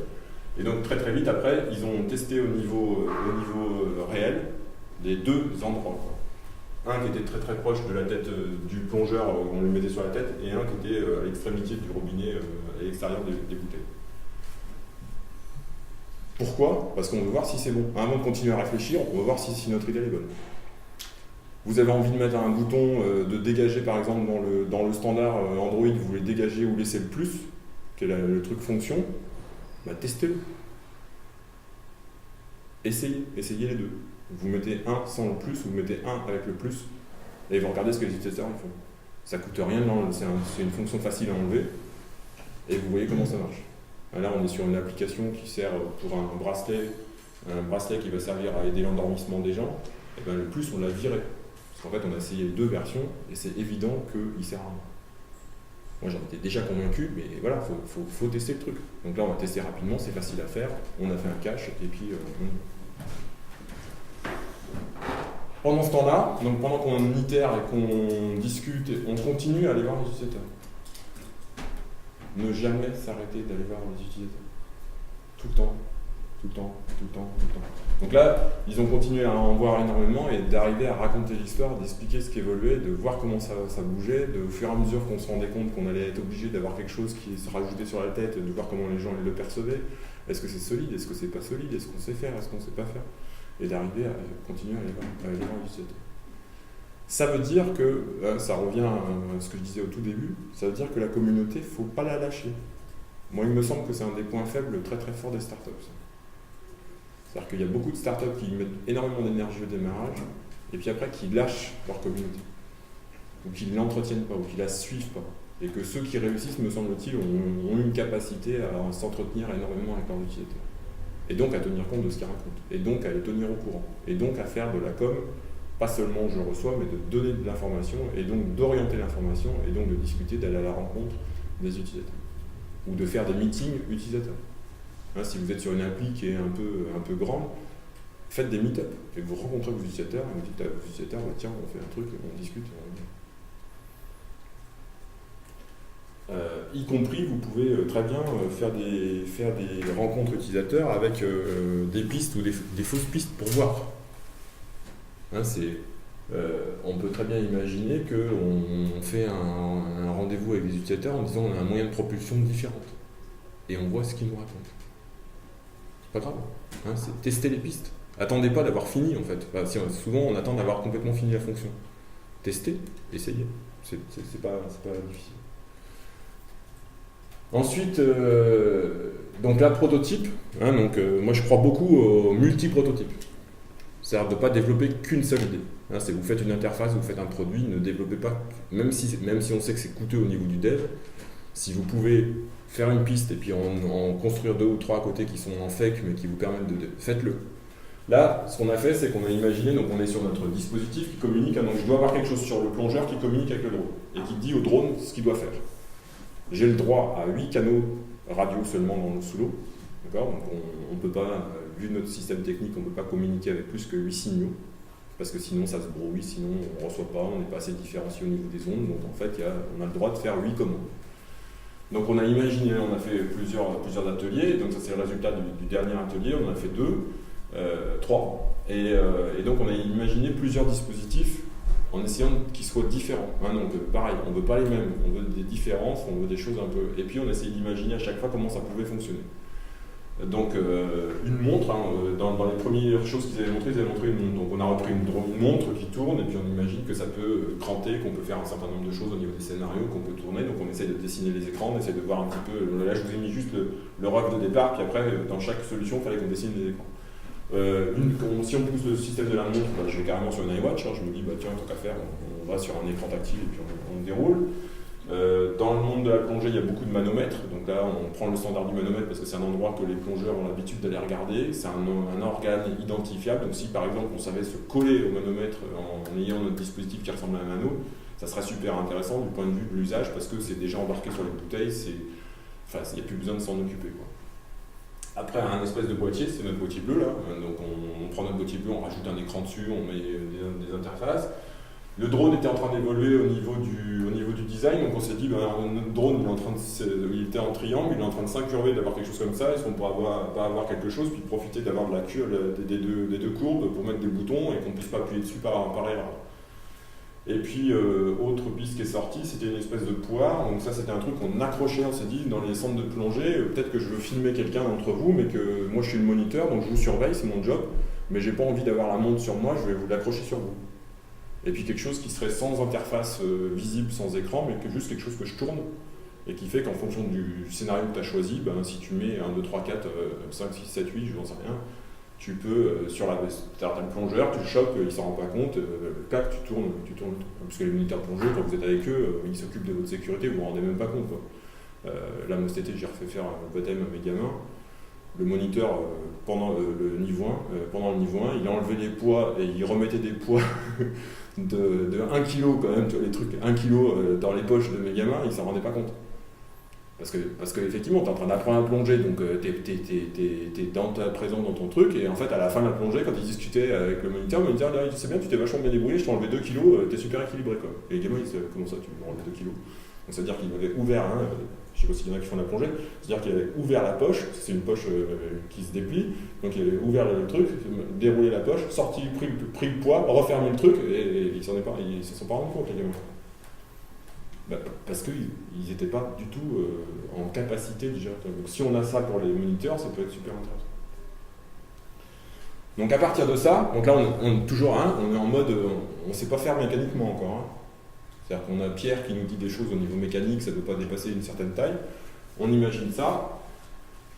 Et donc très très vite après, ils ont testé au niveau réel les 2 endroits. Un qui était très très proche de la tête du plongeur, on le mettait sur la tête, et un qui était à l'extrémité du robinet à l'extérieur des bouteilles. Pourquoi? Parce qu'on veut voir si c'est bon. Avant de continuer à réfléchir, on veut voir si notre idée est bonne. Vous avez envie de mettre un bouton de dégager, par exemple, dans le standard Android, vous voulez dégager ou laisser le plus, qui est le truc fonction, bah, testez-le. Essayez les deux. Vous mettez un sans le plus, ou vous mettez un avec le plus, et vous regardez ce que les utilisateurs font. Ça coûte rien, c'est une fonction facile à enlever, et vous voyez comment ça marche. Là, on est sur une application qui sert pour un bracelet qui va servir à aider l'endormissement des gens. Et bien, le plus, on l'a viré. Parce qu'en fait, on a essayé les deux versions, et c'est évident qu'il sert à rien. Moi, j'en étais déjà convaincu, mais voilà, faut tester le truc. Donc là, on va tester rapidement, c'est facile à faire. On a fait un cache, et puis Pendant ce temps-là, donc pendant qu'on itère et qu'on discute, on continue à aller voir les utilisateurs. Ne jamais s'arrêter d'aller voir les utilisateurs. Tout le temps, tout le temps, tout le temps, tout le temps. Donc là, ils ont continué à en voir énormément et d'arriver à raconter l'histoire, d'expliquer ce qui évoluait, de voir comment ça bougeait, de au fur et à mesure qu'on se rendait compte qu'on allait être obligé d'avoir quelque chose qui se rajoutait sur la tête, de voir comment les gens le percevaient. Est-ce que c'est solide? Est-ce que c'est pas solide? Est-ce qu'on sait faire? Est-ce qu'on sait pas faire? Et d'arriver à continuer à aller voir les utilisateurs. Ça veut dire que, ça revient à ce que je disais au tout début, ça veut dire que la communauté, il ne faut pas la lâcher. Moi, il me semble que c'est un des points faibles très très forts des startups. C'est-à-dire qu'il y a beaucoup de startups qui mettent énormément d'énergie au démarrage, et puis après qui lâchent leur communauté, ou qui ne l'entretiennent pas, ou qui ne la suivent pas. Et que ceux qui réussissent, me semble-t-il, ont une capacité à s'entretenir énormément avec leurs utilisateurs. Et donc à tenir compte de ce qu'ils racontent, et donc à les tenir au courant, et donc à faire de la com, pas seulement je reçois, mais de donner de l'information, et donc d'orienter l'information, et donc de discuter, d'aller à la rencontre des utilisateurs. Ou de faire des meetings utilisateurs. Hein, si vous êtes sur une appli qui est un peu grande, faites des meet-up, et vous rencontrez vos utilisateurs, et vous dites à vos utilisateurs, bah, tiens, on fait un truc, on discute. Y compris, vous pouvez très bien faire des rencontres utilisateurs avec des pistes ou des fausses pistes pour voir. Hein, on peut très bien imaginer qu'on fait un rendez-vous avec des utilisateurs en disant on a un moyen de propulsion différent. Et on voit ce qu'ils nous racontent. C'est pas grave. Hein, c'est tester les pistes. Attendez pas d'avoir fini en fait. Enfin, souvent on attend d'avoir complètement fini la fonction. Testez, essayez. C'est pas difficile. Ensuite, donc là, prototype. Hein, moi je crois beaucoup au multi-prototype. C'est-à-dire de ne pas développer qu'une seule idée. Hein, vous faites une interface, vous faites un produit, ne développez pas, même si on sait que c'est coûteux au niveau du dev, si vous pouvez faire une piste et puis en construire 2 ou 3 à côté qui sont en fake mais qui vous permettent de faites-le. Là, ce qu'on a fait, c'est qu'on a imaginé, donc on est sur notre dispositif qui communique, hein, donc je dois avoir quelque chose sur le plongeur qui communique avec le drone et qui dit au drone ce qu'il doit faire. J'ai le droit à 8 canaux radio seulement sous l'eau, d'accord? Donc on ne peut pas, vu notre système technique, on ne peut pas communiquer avec plus que 8 signaux, parce que sinon ça se brouille, sinon on ne reçoit pas, on n'est pas assez différencié au niveau des ondes, donc en fait on a le droit de faire 8 commandes. Donc on a imaginé, on a fait plusieurs ateliers, donc ça c'est le résultat du dernier atelier, on en a fait 3, et donc on a imaginé plusieurs dispositifs en essayant qu'ils soient différents. Hein, donc pareil, on ne veut pas les mêmes, on veut des différences, on veut des choses un peu... Et puis on essaye d'imaginer à chaque fois comment ça pouvait fonctionner. Donc une montre, hein, dans les premières choses qu'ils avaient montré une montre. Donc on a repris une montre qui tourne et puis on imagine que ça peut cranter, qu'on peut faire un certain nombre de choses au niveau des scénarios, qu'on peut tourner. Donc on essaye de dessiner les écrans, on essaye de voir un petit peu... Là je vous ai mis juste le rêve de départ, puis après dans chaque solution il fallait qu'on dessine les écrans. Si on pousse le système de la montre, bah, je vais carrément sur une iWatch, hein, je me dis bah, tiens, tant qu'à faire, on va sur un écran tactile et puis on déroule. Dans le monde de la plongée, il y a beaucoup de manomètres, donc là on prend le standard du manomètre parce que c'est un endroit que les plongeurs ont l'habitude d'aller regarder, c'est un organe identifiable, donc si par exemple on savait se coller au manomètre en ayant notre dispositif qui ressemble à un anneau, ça serait super intéressant du point de vue de l'usage parce que c'est déjà embarqué sur les bouteilles, il n'y a plus besoin de s'en occuper, quoi. Après, un espèce de boîtier, c'est notre boîtier bleu là. Donc on prend notre boîtier bleu, on rajoute un écran dessus, on met des interfaces. Le drone était en train d'évoluer au niveau du design, donc on s'est dit, notre drone il était en triangle, il est en train de s'incurver, d'avoir quelque chose comme ça, est-ce qu'on ne pourrait pas avoir quelque chose, puis profiter d'avoir de la des deux courbes pour mettre des boutons et qu'on ne puisse pas appuyer dessus par erreur. Et puis, autre piste qui est sortie, c'était une espèce de poire. Donc ça, c'était un truc qu'on accrochait, on s'est dit, dans les centres de plongée. Peut-être que je veux filmer quelqu'un d'entre vous, mais que moi, je suis le moniteur, donc je vous surveille, c'est mon job. Mais j'ai pas envie d'avoir la montre sur moi, je vais vous l'accrocher sur vous. Et puis quelque chose qui serait sans interface visible, sans écran, mais que juste quelque chose que je tourne. Et qui fait qu'en fonction du scénario que tu as choisi, ben, si tu mets 1, 2, 3, 4, 5, 6, 7, 8, je n'en sais rien, tu peux, sur la t'as le plongeur, tu le chopes, il ne s'en rend pas compte, clac, tu tournes. Parce que les moniteurs de plongée, quand vous êtes avec eux, ils s'occupent de votre sécurité, vous ne vous rendez même pas compte. Quoi. Là, moi, cet été, j'ai refait faire un baptême à mes gamins. Le moniteur, pendant le niveau 1, il enlevait les poids et il remettait des poids de 1 kg quand même, tu vois, les trucs 1 kg dans les poches de mes gamins, ils ne s'en rendaient pas compte. Parce que effectivement, tu es en train d'apprendre à plonger, donc tu es présent dans ton truc, et en fait, à la fin de la plongée, quand ils discutaient avec le moniteur il dit c'est bien, tu t'es vachement bien débrouillé, je t'ai enlevé 2 kilos, t'es super équilibré. Quoi. Et les gamins, ils disaient comment ça, tu m'as enlevé 2 kilos? Donc ça veut dire qu'il avait ouvert, je sais pas s'il y en a qui font la plongée, c'est-à-dire qu'il avait ouvert la poche, c'est une poche qui se déplie, donc il avait ouvert le truc, déroulé la poche, sorti, pris le poids, refermé le truc, et ils ne se sont pas rendus compte, les gamins. Parce qu'ils n'étaient pas du tout en capacité de gérer. Donc si on a ça pour les moniteurs, ça peut être super intéressant. Donc à partir de ça, donc là on est toujours on est en mode, on ne sait pas faire mécaniquement encore. C'est-à-dire qu'on a Pierre qui nous dit des choses au niveau mécanique, ça ne doit pas dépasser une certaine taille. On imagine ça.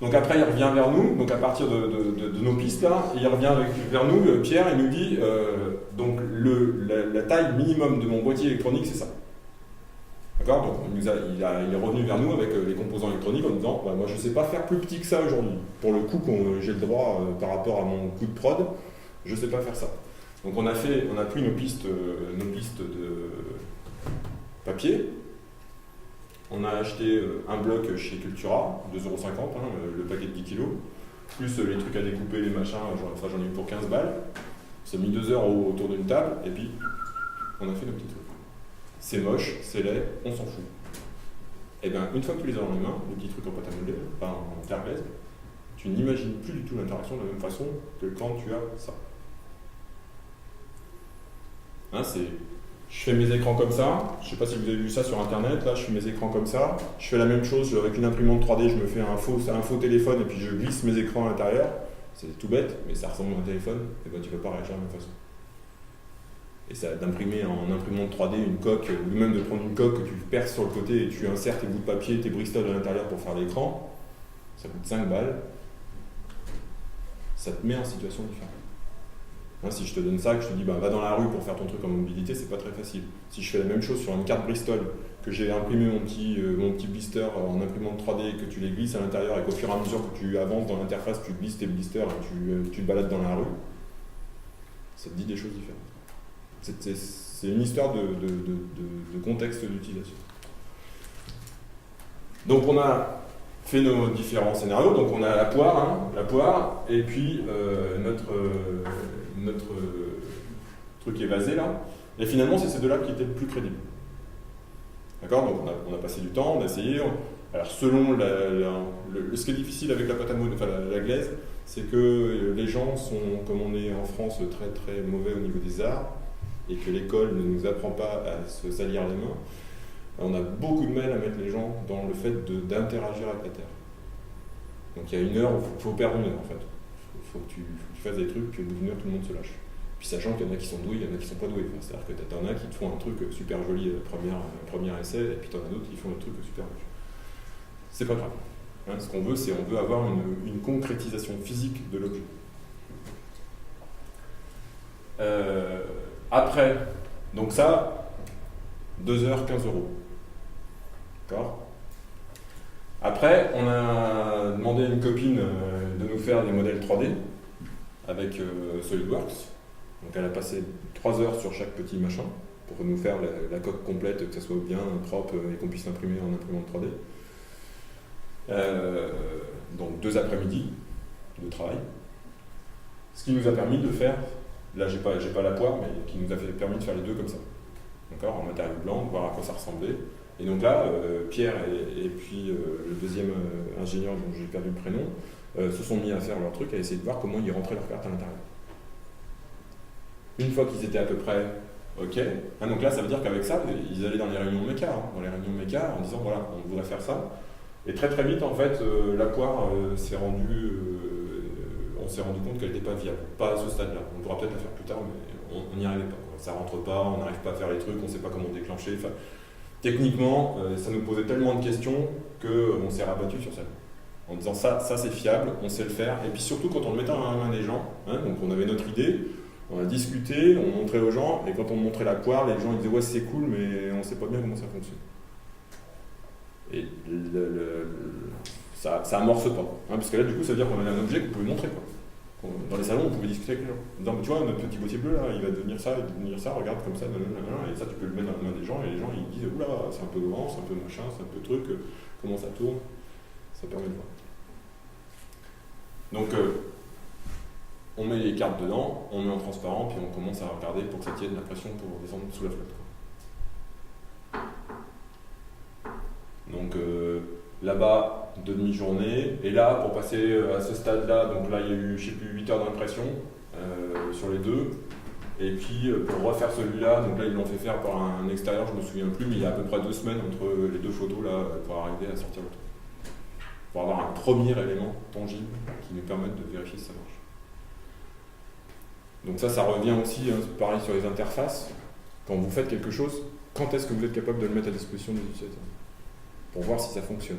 Donc après il revient vers nous, donc à partir de nos pistes là, il revient vers nous, Pierre, il nous dit donc la taille minimum de mon boîtier électronique c'est ça. D'accord. Donc il est revenu vers nous avec les composants électroniques en disant moi je ne sais pas faire plus petit que ça aujourd'hui. Pour le coup j'ai le droit par rapport à mon coût de prod, je ne sais pas faire ça. Donc on a pris nos pistes de papier. On a acheté un bloc chez Cultura, 2,50 €, le paquet de 10 kg, plus les trucs à découper, les machins, j'en ai eu pour 15 balles. On s'est mis 2 heures autour d'une table et puis on a fait nos petits trucs. C'est moche, c'est laid, on s'en fout. Et bien, une fois que tu les as dans les mains, les petits trucs en pâte à modeler, en terre glaise, tu n'imagines plus du tout l'interaction de la même façon que quand tu as ça. Je fais mes écrans comme ça, je ne sais pas si vous avez vu ça sur internet, là je fais mes écrans comme ça, je fais la même chose avec une imprimante 3D, je me fais un faux téléphone et puis je glisse mes écrans à l'intérieur. C'est tout bête, mais ça ressemble à un téléphone, et ben tu ne peux pas réagir de la même façon. Et ça, d'imprimer en imprimante 3D une coque, ou même de prendre une coque que tu perces sur le côté et tu insères tes bouts de papier, tes Bristol à l'intérieur pour faire l'écran, ça coûte 5 balles, ça te met en situation différente. Si je te donne ça, que je te dis va dans la rue pour faire ton truc en mobilité, c'est pas très facile. Si je fais la même chose sur une carte Bristol, que j'ai imprimé mon petit blister en imprimante 3D et que tu les glisses à l'intérieur et qu'au fur et à mesure que tu avances dans l'interface, tu glisses tes blisters et tu te balades dans la rue, ça te dit des choses différentes. C'est une histoire de contexte d'utilisation. Donc on a fait nos différents scénarios, donc on a la poire, et puis notre truc évasé là, et finalement c'est ces deux-là qui étaient le plus crédibles. D'accord. Donc on a passé du temps, on a essayé. Alors selon ce qui est difficile avec la pâte à modeler, enfin la glaise, c'est que les gens sont, comme on est en France, très très mauvais au niveau des arts, et que l'école ne nous apprend pas à se salir les mains. On a beaucoup de mal à mettre les gens dans le fait d'interagir avec la Terre. Donc il y a une heure, il faut perdre une heure en fait. Il faut que tu fasses des trucs, puis au bout d'une heure tout le monde se lâche. Puis sachant qu'il y en a qui sont doués, il y en a qui sont pas doués. Enfin, c'est-à-dire que t'en as qui te font un truc super joli premier essai, et puis t'en as d'autres qui font un truc super joli. C'est pas grave. Ce qu'on veut, c'est avoir une concrétisation physique de l'objet. Après, donc ça, 2 heures, 15 €. D'accord. Après, on a demandé à une copine de nous faire des modèles 3D avec SolidWorks. Donc elle a passé 3 heures sur chaque petit machin pour nous faire la coque complète, que ça soit bien propre et qu'on puisse l'imprimer en imprimante 3D. Donc 2 après-midi de travail. Ce qui nous a permis de faire, là j'ai pas la poire, mais qui nous a permis de faire les deux comme ça. D'accord, en matériau blanc, de voir à quoi ça ressemblait. Et donc là, Pierre et puis le deuxième ingénieur dont j'ai perdu le prénom se sont mis à faire leur truc, à essayer de voir comment ils rentraient leur carte à l'intérieur. Une fois qu'ils étaient à peu près Ok. Ah, donc là, ça veut dire qu'avec ça, ils allaient dans les réunions méca, dans les réunions méca, en disant voilà, on voudrait faire ça. Et très très vite, en fait, la poire s'est rendue, on s'est rendu compte qu'elle n'était pas viable. Pas à ce stade-là. On pourra peut-être la faire plus tard, mais on n'y arrivait pas. Ça rentre pas, on n'arrive pas à faire les trucs, on ne sait pas comment déclencher. Enfin, techniquement, ça nous posait tellement de questions qu'on s'est rabattu sur ça. En disant ça c'est fiable, on sait le faire. Et puis surtout quand on le mettait dans la main des gens, donc on avait notre idée, on a discuté, on montrait aux gens, et quand on montrait la poire, les gens ils disaient ouais c'est cool, mais on ne sait pas bien comment ça fonctionne. Et ça amorce pas. Parce que là du coup ça veut dire qu'on avait un objet qu'on pouvait montrer. Dans les salons on pouvait discuter avec les gens. En disant tu vois notre petit boîtier bleu là, il va devenir ça, regarde comme ça, et ça tu peux le mettre dans la main des gens, et les gens ils disent oula c'est un peu grand, c'est un peu machin, c'est un peu truc, comment ça tourne, ça permet de voir. Donc on met les cartes dedans, on met en transparent, puis on commence à regarder pour que ça tienne la pression pour descendre sous la flotte. Donc là-bas, de demi-journée, et là, pour passer à ce stade-là, donc là il y a eu, je sais plus, 8 heures d'impression sur les deux, et puis pour refaire celui-là, donc là ils l'ont fait faire par un extérieur, je me souviens plus, mais il y a à peu près 2 semaines entre les deux photos là, pour arriver à sortir le truc. Pour avoir un premier élément tangible qui nous permette de vérifier si ça marche. Donc ça revient aussi, pareil sur les interfaces. Quand vous faites quelque chose, quand est-ce que vous êtes capable de le mettre à disposition des utilisateurs pour voir si ça fonctionne?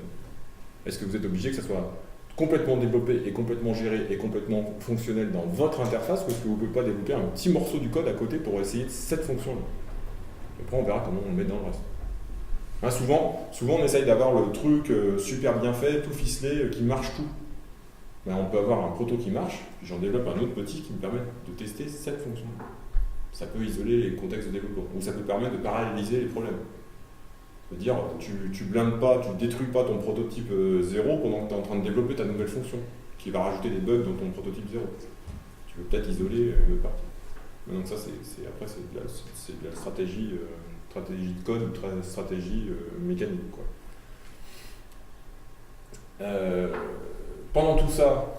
Est-ce que vous êtes obligé que ça soit complètement développé et complètement géré et complètement fonctionnel dans votre interface, ou est-ce que vous ne pouvez pas développer un petit morceau du code à côté pour essayer cette fonction-là? Après on verra comment on le met dans le reste. Souvent on essaye d'avoir le truc super bien fait, tout ficelé, qui marche tout. On peut avoir un proto qui marche, puis j'en développe un autre petit qui me permet de tester cette fonction. Ça peut isoler les contextes de développement, ou ça peut permettre de paralléliser les problèmes. C'est-à-dire, tu blindes pas, tu détruis pas ton prototype 0 pendant que tu es en train de développer ta nouvelle fonction, qui va rajouter des bugs dans ton prototype 0. Tu peux peut-être isoler une autre partie. Donc ça, c'est de la stratégie de code ou stratégie mécanique. Pendant tout ça,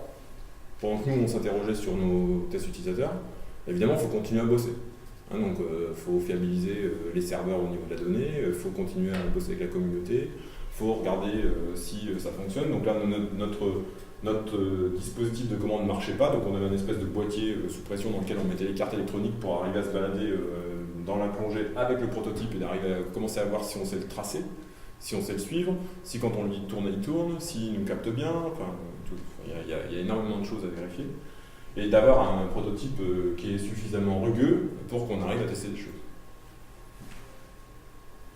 pendant que nous on s'interrogeait sur nos tests utilisateurs, évidemment il faut continuer à bosser. Donc il faut fiabiliser les serveurs au niveau de la donnée, il faut continuer à bosser avec la communauté, il faut regarder si ça fonctionne. Donc là notre dispositif de commande ne marchait pas, donc on avait une espèce de boîtier sous pression dans lequel on mettait les cartes électroniques pour arriver à se balader dans la plongée avec le prototype et d'arriver à commencer à voir si on sait le tracer, si on sait le suivre, si quand on lui tourne, il tourne, s'il nous capte bien, il y a énormément de choses à vérifier. Et d'avoir un prototype qui est suffisamment rugueux pour qu'on arrive à tester des choses.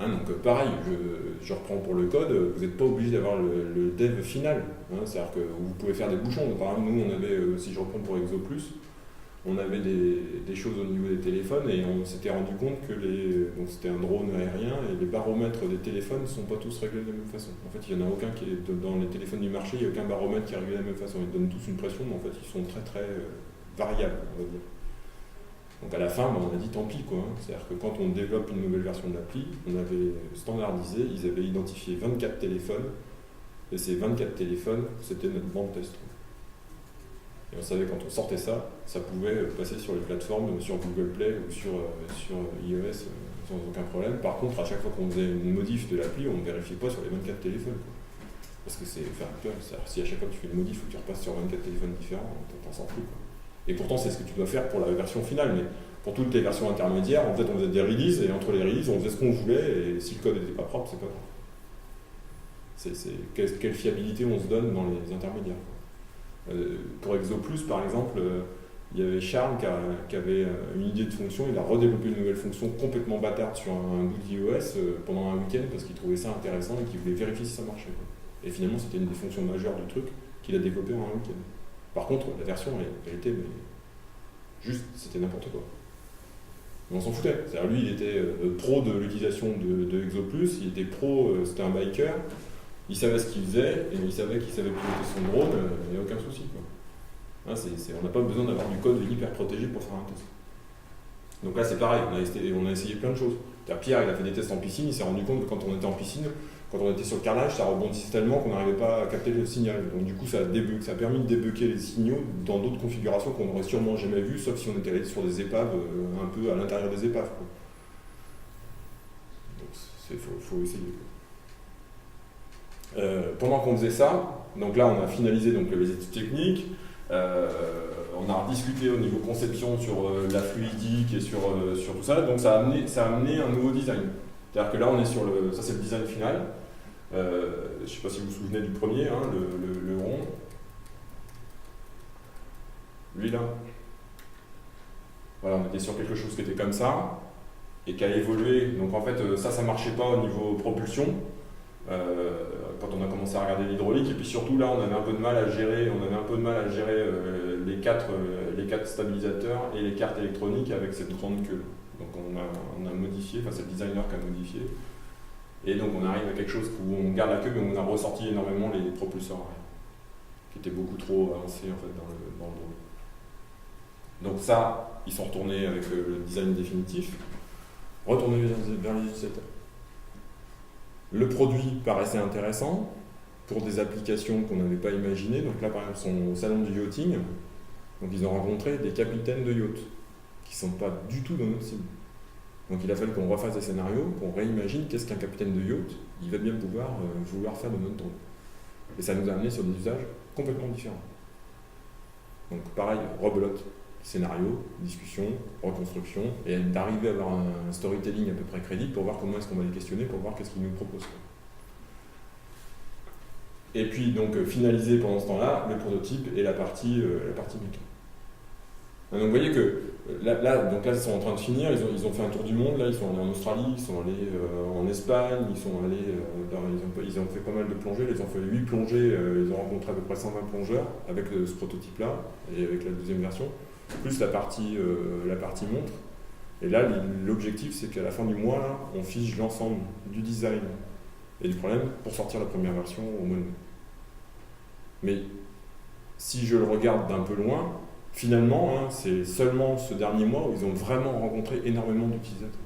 Donc pareil, je reprends pour le code, vous n'êtes pas obligé d'avoir le dev final. C'est-à-dire que vous pouvez faire des bouchons. Par exemple, nous, on avait, si je reprends pour ExoPlus, on avait des choses au niveau des téléphones et on s'était rendu compte que donc c'était un drone aérien et les baromètres des téléphones ne sont pas tous réglés de la même façon. En fait, il n'y en a aucun qui est dans les téléphones du marché, il n'y a aucun baromètre qui est réglé de la même façon. Ils donnent tous une pression, mais en fait, ils sont très très variables, on va dire. Donc à la fin, on a dit tant pis, C'est-à-dire que quand on développe une nouvelle version de l'appli, on avait standardisé, ils avaient identifié 24 téléphones et ces 24 téléphones, c'était notre bande test. Et on savait quand on sortait ça, ça pouvait passer sur les plateformes, sur Google Play ou sur iOS sans aucun problème. Par contre, à chaque fois qu'on faisait une modif de l'appli, on ne vérifiait pas sur les 24 téléphones. Parce que si à chaque fois que tu fais une modif ou que tu repasses sur 24 téléphones différents, t'en sors plus. Et pourtant, c'est ce que tu dois faire pour la version finale. Mais pour toutes les versions intermédiaires, en fait, on faisait des releases et entre les releases, on faisait ce qu'on voulait. Et si le code n'était pas propre, c'est pas grave. Quelle fiabilité on se donne dans les intermédiaires. Pour ExoPlus, par exemple, il y avait Charles qui avait une idée de fonction, il a redéveloppé une nouvelle fonction complètement bâtarde sur un bout d'iOS pendant un week-end parce qu'il trouvait ça intéressant et qu'il voulait vérifier si ça marchait. Et finalement, c'était une des fonctions majeures du truc qu'il a développé en un week-end. Par contre, la version, elle était c'était n'importe quoi. Mais on s'en foutait. C'est-à-dire, lui, il était pro de l'utilisation de ExoPlus, il était pro, c'était un biker. Il savait ce qu'il faisait, et il savait qu'il savait piloter son drone, il n'y a aucun souci. On n'a pas besoin d'avoir du code hyper protégé pour faire un test. Donc là c'est pareil, on a essayé plein de choses. Pierre il a fait des tests en piscine, il s'est rendu compte que quand on était en piscine, quand on était sur le carrelage, ça rebondissait tellement qu'on n'arrivait pas à capter le signal. Donc du coup ça a permis de débugger les signaux dans d'autres configurations qu'on n'aurait sûrement jamais vues, sauf si on était allé sur des épaves, un peu à l'intérieur des épaves. faut essayer. Pendant qu'on faisait ça, donc là on a finalisé donc, les études techniques, on a rediscuté au niveau conception sur la fluidique et sur tout ça, donc ça a amené un nouveau design. C'est-à-dire que là on est sur ça c'est le design final. Je ne sais pas si vous vous souvenez du premier, hein, le rond. Lui là. Voilà, on était sur quelque chose qui était comme ça et qui a évolué. Donc en fait ça marchait pas au niveau propulsion. Quand on a commencé à regarder l'hydraulique, et puis surtout là on avait un peu de mal à gérer, les quatre stabilisateurs et les cartes électroniques avec cette grande queue. Donc on a modifié, enfin c'est le designer qui a modifié, et donc on arrive à quelque chose où on garde la queue mais on a ressorti énormément les propulseurs arrière, qui étaient beaucoup trop avancés en fait dans le drone. Donc ça, ils sont retournés avec le design définitif, retournés vers les utilisateurs. Le produit paraissait intéressant pour des applications qu'on n'avait pas imaginées. Donc là, par exemple, ils sont au salon du yachting. Donc ils ont rencontré des capitaines de yacht qui ne sont pas du tout dans notre cible. Donc il a fallu qu'on refasse des scénarios, qu'on réimagine qu'est-ce qu'un capitaine de yacht, il va bien pouvoir vouloir faire de notre drone. Et ça nous a amené sur des usages complètement différents. Donc pareil, rebelote, scénario, discussion, reconstruction, et d'arriver à avoir un storytelling à peu près crédible pour voir comment est-ce qu'on va les questionner, pour voir qu'est-ce qu'ils nous proposent. Et puis donc finaliser pendant ce temps-là le prototype et la partie méca. Donc vous voyez que là ils sont en train de finir, ils ont fait un tour du monde, là ils sont allés en Australie, ils sont allés en Espagne, ils ont fait pas mal de plongées, ils ont fait 8 plongées, ils ont rencontré à peu près 120 plongeurs avec ce prototype-là et avec la deuxième version. Plus la partie montre. Et là, l'objectif, c'est qu'à la fin du mois, là, on fiche l'ensemble du design et du problème pour sortir la première version au mois de mai. Mais si je le regarde d'un peu loin, finalement, hein, c'est seulement ce dernier mois où ils ont vraiment rencontré énormément d'utilisateurs.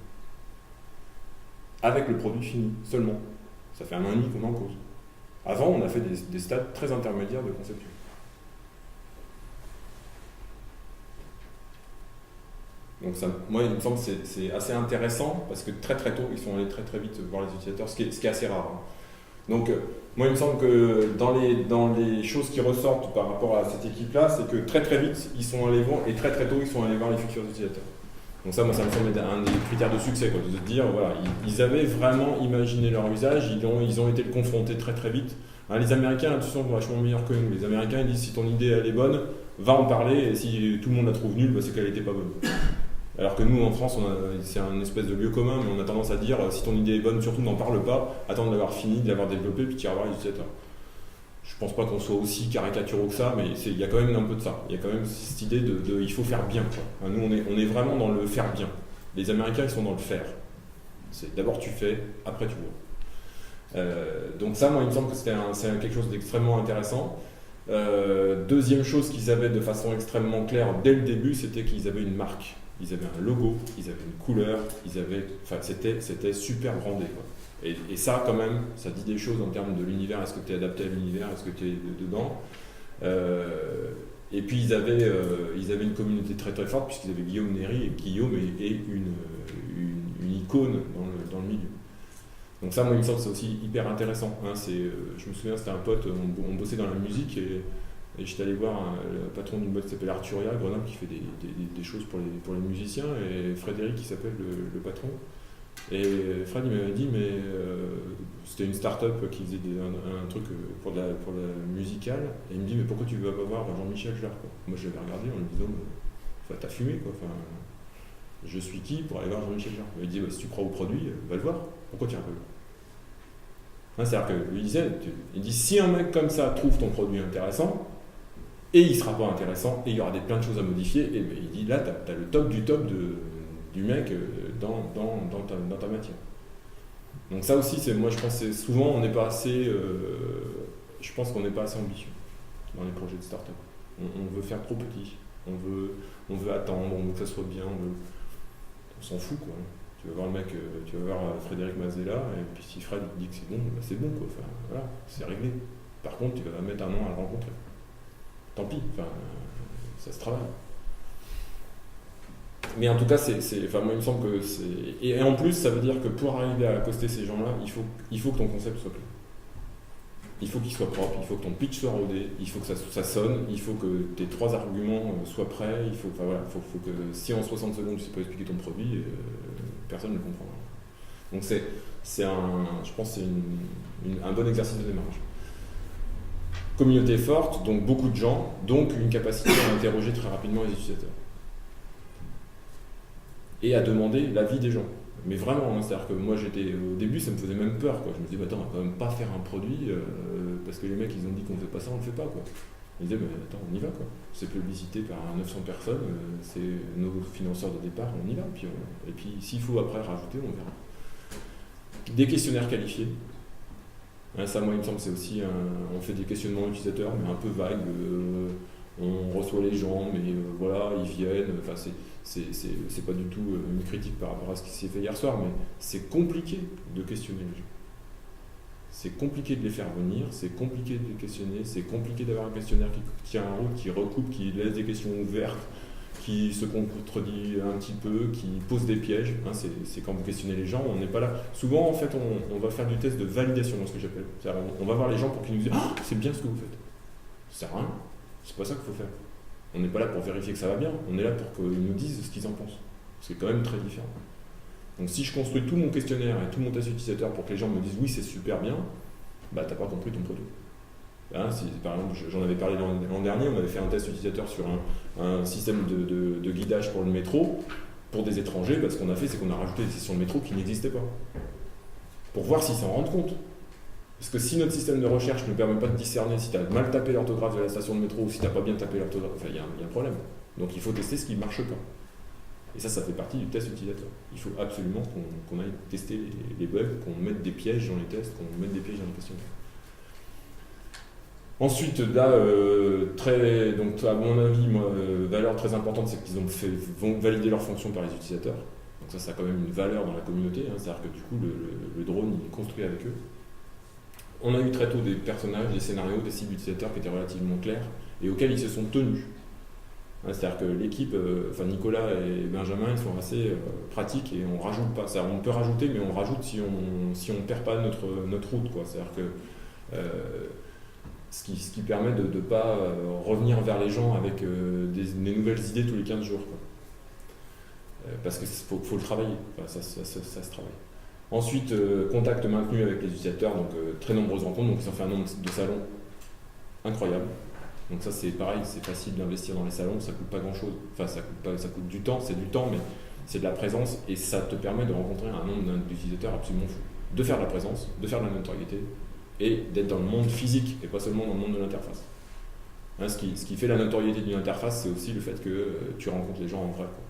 Avec le produit fini, seulement. Ça fait 1 an et demi qu'on est en cause. Avant, on a fait des stades très intermédiaires de conception. Donc ça, moi, il me semble que c'est assez intéressant parce que très très tôt, ils sont allés très très vite voir les utilisateurs, ce qui est assez rare. Hein. Donc moi, il me semble que dans les choses qui ressortent par rapport à cette équipe-là, c'est que très très vite, ils sont allés voir, et très très tôt, ils sont allés voir les futurs utilisateurs. Donc ça, moi, ça me semble être un des critères de succès, quoi, de se dire, voilà, ils avaient vraiment imaginé leur usage, ils ont été confrontés très très vite. Hein, les Américains, de toute façon, sont vachement meilleurs que nous. Les Américains, ils disent, si ton idée, elle est bonne, va en parler, et si tout le monde la trouve nulle, bah, c'est qu'elle n'était pas bonne. Alors que nous, en France, c'est un espèce de lieu commun, mais on a tendance à dire, si ton idée est bonne, surtout n'en parle pas, attends de l'avoir fini, de l'avoir développé, puis tu iras voir les utilisateurs. Je pense pas qu'on soit aussi caricaturaux que ça, mais il y a quand même un peu de ça. Il y a quand même cette idée de il faut faire bien. Quoi. Nous, on est vraiment dans le faire bien. Les Américains, ils sont dans le faire. C'est d'abord tu fais, après tu vois. Donc ça, moi, il me semble que c'est quelque chose d'extrêmement intéressant. Deuxième chose qu'ils avaient de façon extrêmement claire dès le début, c'était qu'ils avaient une marque. Ils avaient un logo, ils avaient une couleur, c'était super brandé. Quoi. Et ça, quand même, ça dit des choses en termes de l'univers. Est-ce que tu es adapté à l'univers? Est-ce que tu es dedans? Et puis, ils avaient une communauté très très forte, puisqu'ils avaient Guillaume Néry, et Guillaume est une icône dans le milieu. Donc ça, moi, il me semble que c'est aussi hyper intéressant. Hein. Je me souviens, c'était un pote, on bossait dans la musique, et j'étais allé voir le patron d'une boîte qui s'appelle Arturia, Grenoble, qui fait des choses pour les musiciens, et Frédéric qui s'appelle le patron. Et Fred il m'avait dit, mais c'était une start-up qui faisait un truc pour la musicale, et il me dit, mais pourquoi tu ne vas pas voir Jean-Michel Jarre, quoi. Moi je l'avais regardé en lui disant, t'as fumé quoi, je suis qui pour aller voir Jean-Michel Jarre? Il me dit, si tu crois au produit, va le voir, pourquoi tu iras pas le voir? C'est-à-dire que lui il dit, si un mec comme ça trouve ton produit intéressant, et il ne sera pas intéressant, et il y aura plein de choses à modifier, et il dit là, tu as le top du top du mec dans ta matière. Donc ça aussi, moi je pense que souvent on n'est pas assez, je pense qu'on n'est pas assez ambitieux dans les projets de start-up. On veut faire trop petit, on veut attendre, on veut que ça soit bien, on s'en fout quoi. Tu vas voir le mec, tu vas voir Frédéric Mazella, et puis si Fred dit que c'est bon, bah c'est bon quoi, voilà, c'est réglé. Par contre, tu vas mettre 1 an à le rencontrer. Tant pis, ça se travaille. Mais en tout cas, enfin, moi, il me semble que c'est. Et en plus, ça veut dire que pour arriver à accoster ces gens-là, il faut que ton concept soit clair. Il faut qu'il soit propre, il faut que ton pitch soit rodé, il faut que ça sonne, il faut que tes 3 arguments soient prêts, enfin, voilà, faut que si en 60 secondes tu sais pas expliquer ton produit, personne ne le comprendra. Donc je pense que c'est un bon exercice de démarrage. Communauté forte, donc beaucoup de gens, donc une capacité à interroger très rapidement les utilisateurs. Et à demander l'avis des gens. Mais vraiment, hein, c'est-à-dire que moi au début ça me faisait même peur, quoi. Je me disais, attends, on va quand même pas faire un produit parce que les mecs ils ont dit qu'on fait pas ça, on le fait pas, quoi. Ils disaient, mais attends, on y va, quoi. C'est publicité par 900 personnes, c'est nos financeurs de départ, on y va. Et puis s'il faut après rajouter, on verra. Des questionnaires qualifiés. Ça, moi, il me semble, c'est aussi on fait des questionnements utilisateurs, mais un peu vagues. On reçoit les gens, mais voilà, ils viennent. Enfin, c'est pas du tout une critique par rapport à ce qui s'est fait hier soir, mais c'est compliqué de questionner les gens. C'est compliqué de les faire venir, c'est compliqué de les questionner, c'est compliqué d'avoir un questionnaire qui tient en route, qui recoupe, qui laisse des questions ouvertes, qui se contredit un petit peu, qui pose des pièges. Hein, c'est quand vous questionnez les gens, on n'est pas là. Souvent, en fait, on va faire du test de validation, dans ce que j'appelle. On va voir les gens pour qu'ils nous disent « c'est bien ce que vous faites ». Ça sert à rien, c'est pas ça qu'il faut faire. On n'est pas là pour vérifier que ça va bien, on est là pour qu'ils nous disent ce qu'ils en pensent. C'est quand même très différent. Donc si je construis tout mon questionnaire et tout mon test utilisateur pour que les gens me disent « oui, c'est super bien », bah t'as pas compris ton produit. Hein, par exemple, j'en avais parlé l'an dernier, on avait fait un test utilisateur sur un système de guidage pour le métro, pour des étrangers, parce qu'on a fait, c'est qu'on a rajouté des sessions de métro qui n'existaient pas. Pour voir s'ils s'en rendent compte. Parce que si notre système de recherche ne permet pas de discerner si tu as mal tapé l'orthographe de la station de métro ou si tu n'as pas bien tapé l'orthographe, enfin, il y a un problème. Donc il faut tester ce qui ne marche pas. Et ça fait partie du test utilisateur. Il faut absolument qu'on aille tester les bugs, qu'on mette des pièges dans les tests, qu'on mette des pièges dans les questionnaires. Ensuite, là, donc à mon avis, valeur très importante, c'est qu'ils vont valider leur fonction par les utilisateurs. Donc ça a quand même une valeur dans la communauté, hein, c'est-à-dire que du coup, le drone, il est construit avec eux. On a eu très tôt des personnages, des scénarios, des cibles utilisateurs qui étaient relativement clairs et auxquels ils se sont tenus. Hein, c'est-à-dire que l'équipe, Nicolas et Benjamin, ils sont assez pratiques et on rajoute pas. On peut rajouter, mais on rajoute si on perd pas notre route, quoi. C'est-à-dire que ce qui permet de ne pas revenir vers les gens avec des nouvelles idées tous les 15 jours, quoi. Parce qu'il faut le travailler, enfin, ça se travaille. Ensuite, contact maintenu avec les utilisateurs, donc très nombreuses rencontres, donc ils ont fait un nombre de salons incroyable. Donc ça c'est pareil, c'est facile d'investir dans les salons, ça coûte pas grand chose. Enfin ça coûte du temps, mais c'est de la présence et ça te permet de rencontrer un nombre d'utilisateurs absolument fou. De faire de la présence, de faire de la notoriété et d'être dans le monde physique et pas seulement dans le monde de l'interface. Hein, ce qui fait la notoriété d'une interface, c'est aussi le fait que tu rencontres les gens en vrai, quoi.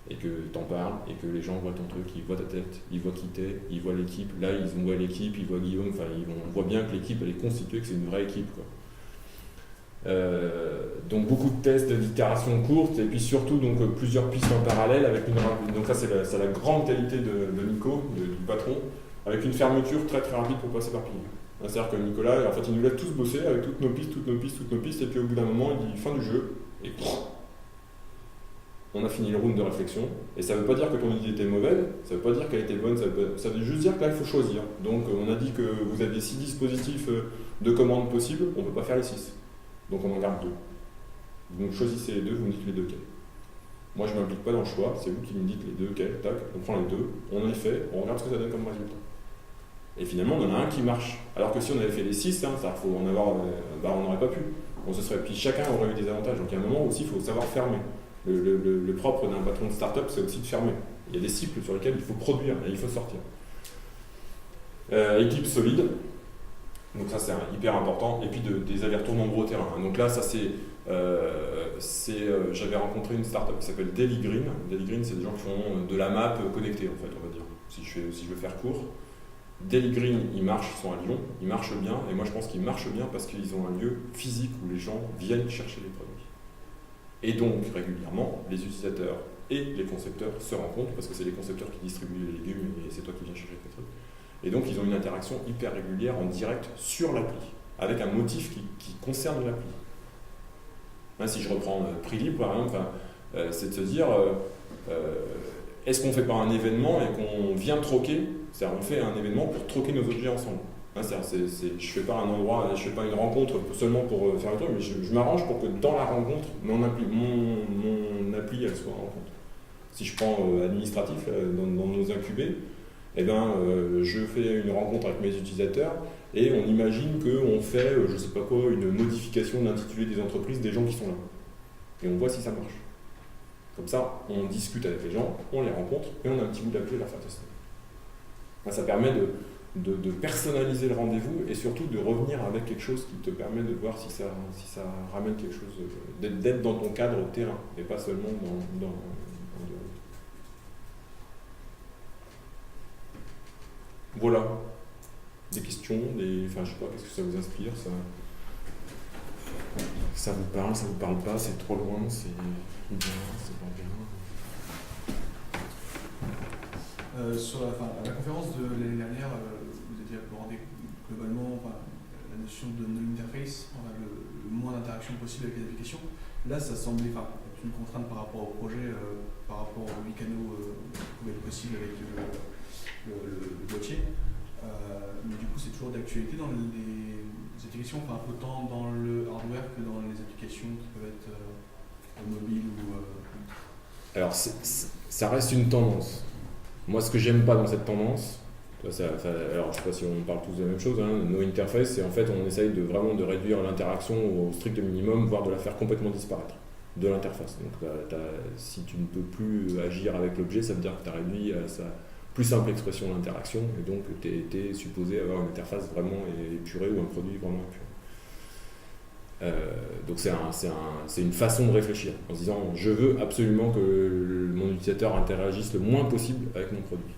Et que tu en parles, et que les gens voient ton truc, ils voient ta tête, ils voient qui t'es, ils voient l'équipe. Là, ils voient l'équipe, ils voient Guillaume, enfin, on voit bien que l'équipe, elle est constituée, que c'est une vraie équipe, quoi. Donc beaucoup de tests d'itération courte, et puis surtout donc, plusieurs pistes en parallèle. Donc ça, c'est la grande qualité de Nico, du patron, avec une fermeture très très rapide pour pas s'éparpiller. C'est-à-dire que Nicolas, en fait, il nous laisse tous bosser avec toutes nos pistes, et puis au bout d'un moment, il dit fin du jeu, et on a fini le round de réflexion, et ça ne veut pas dire que ton idée était mauvaise, ça ne veut pas dire qu'elle était bonne, ça veut juste dire que là il faut choisir. Donc on a dit que vous aviez 6 dispositifs de commandes possibles, on ne peut pas faire les 6. Donc on en garde 2. Vous choisissez les 2, vous me dites les 2 quels. Moi je ne m'implique pas dans le choix, c'est vous qui me dites les 2 quels, tac, on prend les 2, on les fait, on regarde ce que ça donne comme résultat. Et finalement on en a un qui marche. Alors que si on avait fait les 6, hein, ça, faut en avoir, on n'aurait pas pu. Puis chacun aurait eu des avantages. Donc il y a un moment aussi, il faut savoir fermer. Le propre d'un patron de start-up, c'est aussi de fermer. Il y a des cycles sur lesquels il faut produire et il faut sortir. Équipe solide, donc ça c'est hyper important, et puis des allers-retours nombreux au terrain. Donc là, ça j'avais rencontré une start-up qui s'appelle Daily Green. Daily Green, c'est des gens qui font de la map connectée, en fait, on va dire, si je veux faire court. Daily Green, ils sont à Lyon, ils marchent bien, et moi je pense qu'ils marchent bien parce qu'ils ont un lieu physique où les gens viennent chercher les produits. Et donc, régulièrement, les utilisateurs et les concepteurs se rencontrent, parce que c'est les concepteurs qui distribuent les légumes et c'est toi qui viens chercher tes trucs. Et donc, ils ont une interaction hyper régulière en direct sur l'appli, avec un motif qui concerne l'appli. Hein, si je reprends Prix Libre, par exemple, c'est de se dire est-ce qu'on ne fait pas un événement et qu'on vient troquer, c'est-à-dire on fait un événement pour troquer nos objets ensemble. Hein, je ne fais pas un endroit, je fais pas une rencontre seulement pour faire un truc, mais je m'arrange pour que dans la rencontre, mon appli elle soit en rencontre. Si je prends administratif dans nos incubés, eh ben, je fais une rencontre avec mes utilisateurs et on imagine qu'on fait, je ne sais pas quoi, une modification de l'intitulé des entreprises des gens qui sont là. Et on voit si ça marche. Comme ça, on discute avec les gens, on les rencontre et on a un petit bout d'appli à leur faire tester. Ça permet de personnaliser le rendez-vous et surtout de revenir avec quelque chose qui te permet de voir si ça ramène quelque chose, d'être dans ton cadre terrain et pas seulement dans Voilà. Des questions, enfin je sais pas, qu'est-ce que ça vous inspire, ça vous parle pas, c'est trop loin, c'est bien, c'est pas bien. Sur la conférence de l'année dernière, vous aviez abordé globalement la notion de no-interface, le moins d'interaction possible avec les applications. Là, ça semblait être une contrainte par rapport au projet, par rapport aux 8 canaux qui pouvaient être possibles avec le boîtier. Mais du coup, c'est toujours d'actualité dans les applications, autant dans le hardware que dans les applications qui peuvent être mobiles ou. Alors, ça reste une tendance. Moi, ce que j'aime pas dans cette tendance, alors je sais pas si on parle tous de la même chose, hein, no interface, c'est en fait on essaye vraiment de réduire l'interaction au strict minimum, voire de la faire complètement disparaître de l'interface. Donc, si tu ne peux plus agir avec l'objet, ça veut dire que tu as réduit à sa plus simple expression d'interaction, et donc tu es supposé avoir une interface vraiment épurée ou un produit vraiment épuré. Donc c'est une façon de réfléchir, en se disant je veux absolument que mon utilisateur interagisse le moins possible avec mon produit.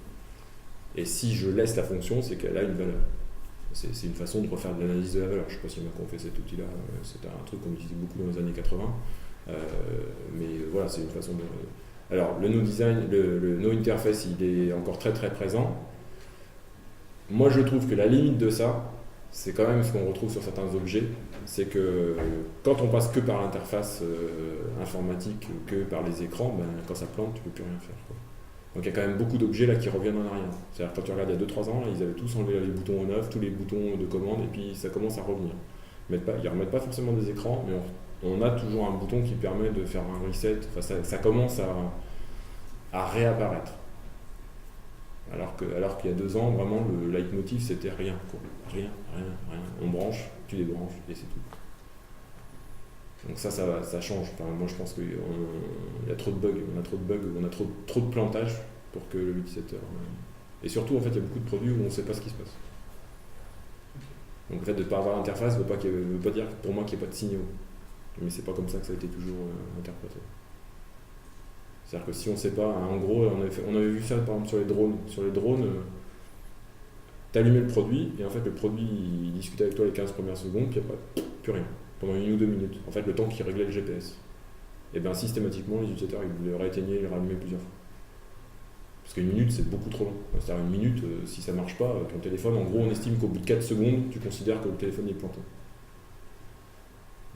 Et si je laisse la fonction, c'est qu'elle a une valeur. C'est une façon de refaire de l'analyse de la valeur. Je ne sais pas si on a qu'on fait cet outil-là, c'était un truc qu'on utilisait beaucoup dans les années 80. Mais voilà, c'est une façon de... Alors, le no design, le no interface, il est encore très très présent. Moi, je trouve que la limite de ça, c'est quand même ce qu'on retrouve sur certains objets, c'est que quand on passe que par l'interface informatique, que par les écrans, quand ça plante, tu ne peux plus rien faire, quoi. Donc il y a quand même beaucoup d'objets là qui reviennent en arrière. C'est-à-dire quand tu regardes il y a 2-3 ans, là, ils avaient tous enlevé les boutons on-off, tous les boutons de commande, et puis ça commence à revenir. Ils ne remettent pas forcément des écrans, mais on a toujours un bouton qui permet de faire un reset. Enfin, ça commence à réapparaître. Alors qu'il y a 2 ans, vraiment, le leitmotiv, c'était rien, quoi. Rien. On branche, tu débranches, et c'est tout. Donc ça change. Enfin, moi, je pense qu'il y a trop de bugs. On a trop de plantage pour que l'utilisateur... Et surtout, en fait, il y a beaucoup de produits où on ne sait pas ce qui se passe. Donc le fait de ne pas avoir l'interface ne veut pas dire pour moi qu'il n'y a pas de signaux. Mais c'est pas comme ça que ça a été toujours interprété. C'est-à-dire que si on ne sait pas, en gros, on avait vu ça par exemple sur les drones. Sur les drones, tu allumais le produit, et en fait le produit il discutait avec toi les 15 premières secondes, puis après, plus rien. Pendant 1 ou 2 minutes. En fait, le temps qu'il réglait le GPS. Et bien systématiquement, les utilisateurs ils le rééteignaient et le rallumaient plusieurs fois. Parce qu'une minute, c'est beaucoup trop long. C'est-à-dire 1 minute, si ça ne marche pas, ton téléphone, en gros, on estime qu'au bout de 4 secondes, tu considères que le téléphone est planté.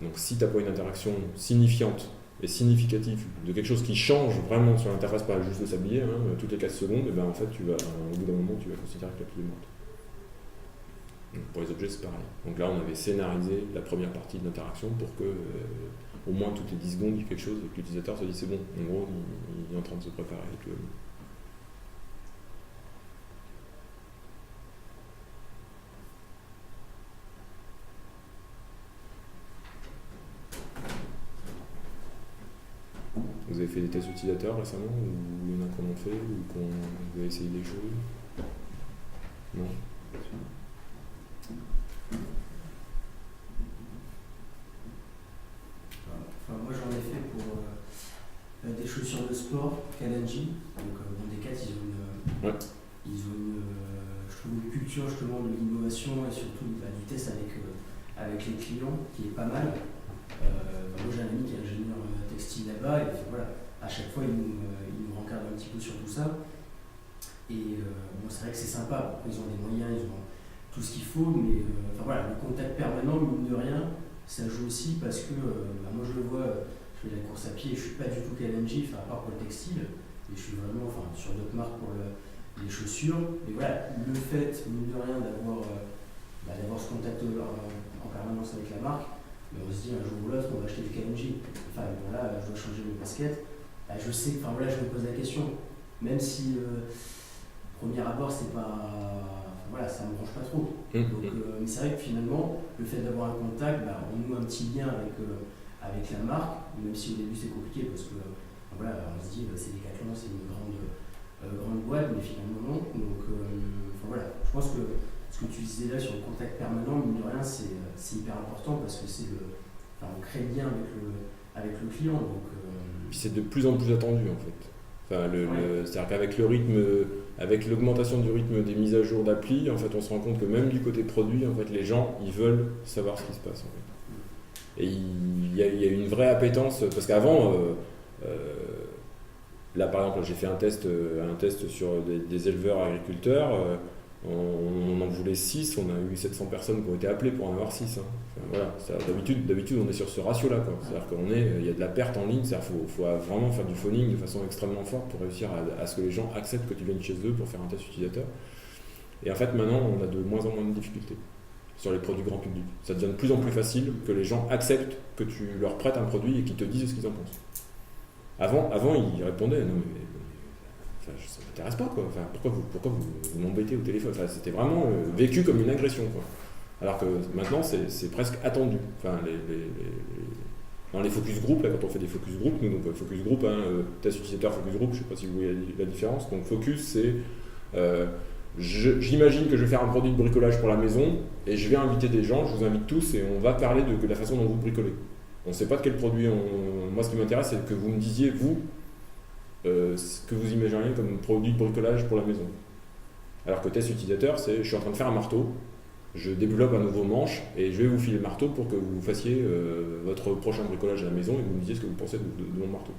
Donc si tu n'as pas une interaction signifiante et significative de quelque chose qui change vraiment sur l'interface, pas juste de s'habiller, toutes les 4 secondes, et ben en fait, au bout d'un moment, tu vas considérer que l'appli est morte. Donc, pour les objets, c'est pareil. Donc là, on avait scénarisé la première partie de l'interaction pour que, au moins toutes les 10 secondes, il y ait quelque chose et que l'utilisateur se dise c'est bon. En gros, il est en train de se préparer. Vous avez fait des tests utilisateurs récemment, ou il y en a qu'on en fait, ou vous avez essayé des choses? Non. Moi j'en ai fait pour des chaussures de sport, Kananji. Donc Decat, ils ont je trouve une culture justement de l'innovation et surtout du test avec les clients qui est pas mal. Moi j'ai un ami qui est ingénieur textile là-bas et à chaque fois il nous rencadre un petit peu sur tout ça. Et c'est vrai que c'est sympa, ils ont des moyens, ils ont tout ce qu'il faut, mais le contact permanent, mine de rien, ça joue aussi parce que moi je le vois, je fais la course à pied, je suis pas du tout KLNJ, à part pour le textile, et je suis vraiment sur d'autres marques pour les chaussures. Mais voilà, le fait, mine de rien, d'avoir ce contact en permanence avec la marque, mais on se dit un jour ou l'autre, on va acheter du KLNJ. Enfin, voilà, je dois changer mes baskets. Je sais, je me pose la question, même si premier abord, c'est pas. Voilà, ça me branche pas trop. Donc, mais c'est vrai que finalement, le fait d'avoir un contact, on noue un petit lien avec la marque, même si au début c'est compliqué parce que on se dit c'est Decathlon, c'est une grande boîte, mais finalement non. Donc je pense que ce que tu disais là sur le contact permanent, mine de rien, c'est hyper important parce que on crée le lien avec le client. Donc, Puis c'est de plus en plus attendu en fait. C'est-à-dire qu'avec avec l'augmentation du rythme des mises à jour d'appli, en fait, on se rend compte que même du côté produit, en fait, les gens, ils veulent savoir ce qui se passe. En fait. Et il y a une vraie appétence, parce qu'avant, là par exemple, j'ai fait un test sur des éleveurs agriculteurs. On en voulait 6, on a eu 700 personnes qui ont été appelées pour en avoir 6. D'habitude, on est sur ce ratio-là. C'est-à-dire qu'il y a de la perte en ligne, c'est-à-dire qu'il faut vraiment faire du phoning de façon extrêmement forte pour réussir à ce que les gens acceptent que tu viennes chez eux pour faire un test utilisateur. Et en fait, maintenant, on a de moins en moins de difficultés sur les produits grand public. Ça devient de plus en plus facile que les gens acceptent que tu leur prêtes un produit et qu'ils te disent ce qu'ils en pensent. Avant ils répondaient « Non, mais ça ne m'intéresse pas, quoi. Pourquoi vous m'embêtez au téléphone ?» C'était vraiment vécu comme une agression, quoi. Alors que maintenant, c'est presque attendu. Dans les focus group, là, quand on fait des focus group, nous, donc focus group, test utilisateur, focus group, je ne sais pas si vous voyez la différence. Donc focus, c'est j'imagine que je vais faire un produit de bricolage pour la maison et je vais inviter des gens, je vous invite tous et on va parler de la façon dont vous bricolez. On ne sait pas de quel produit. Moi, ce qui m'intéresse, c'est que vous me disiez, vous, ce que vous imagineriez comme produit de bricolage pour la maison. Alors que test utilisateur, c'est je suis en train de faire un marteau, je développe un nouveau manche et je vais vous filer le marteau pour que vous fassiez votre prochain bricolage à la maison et que vous me disiez ce que vous pensez de mon marteau.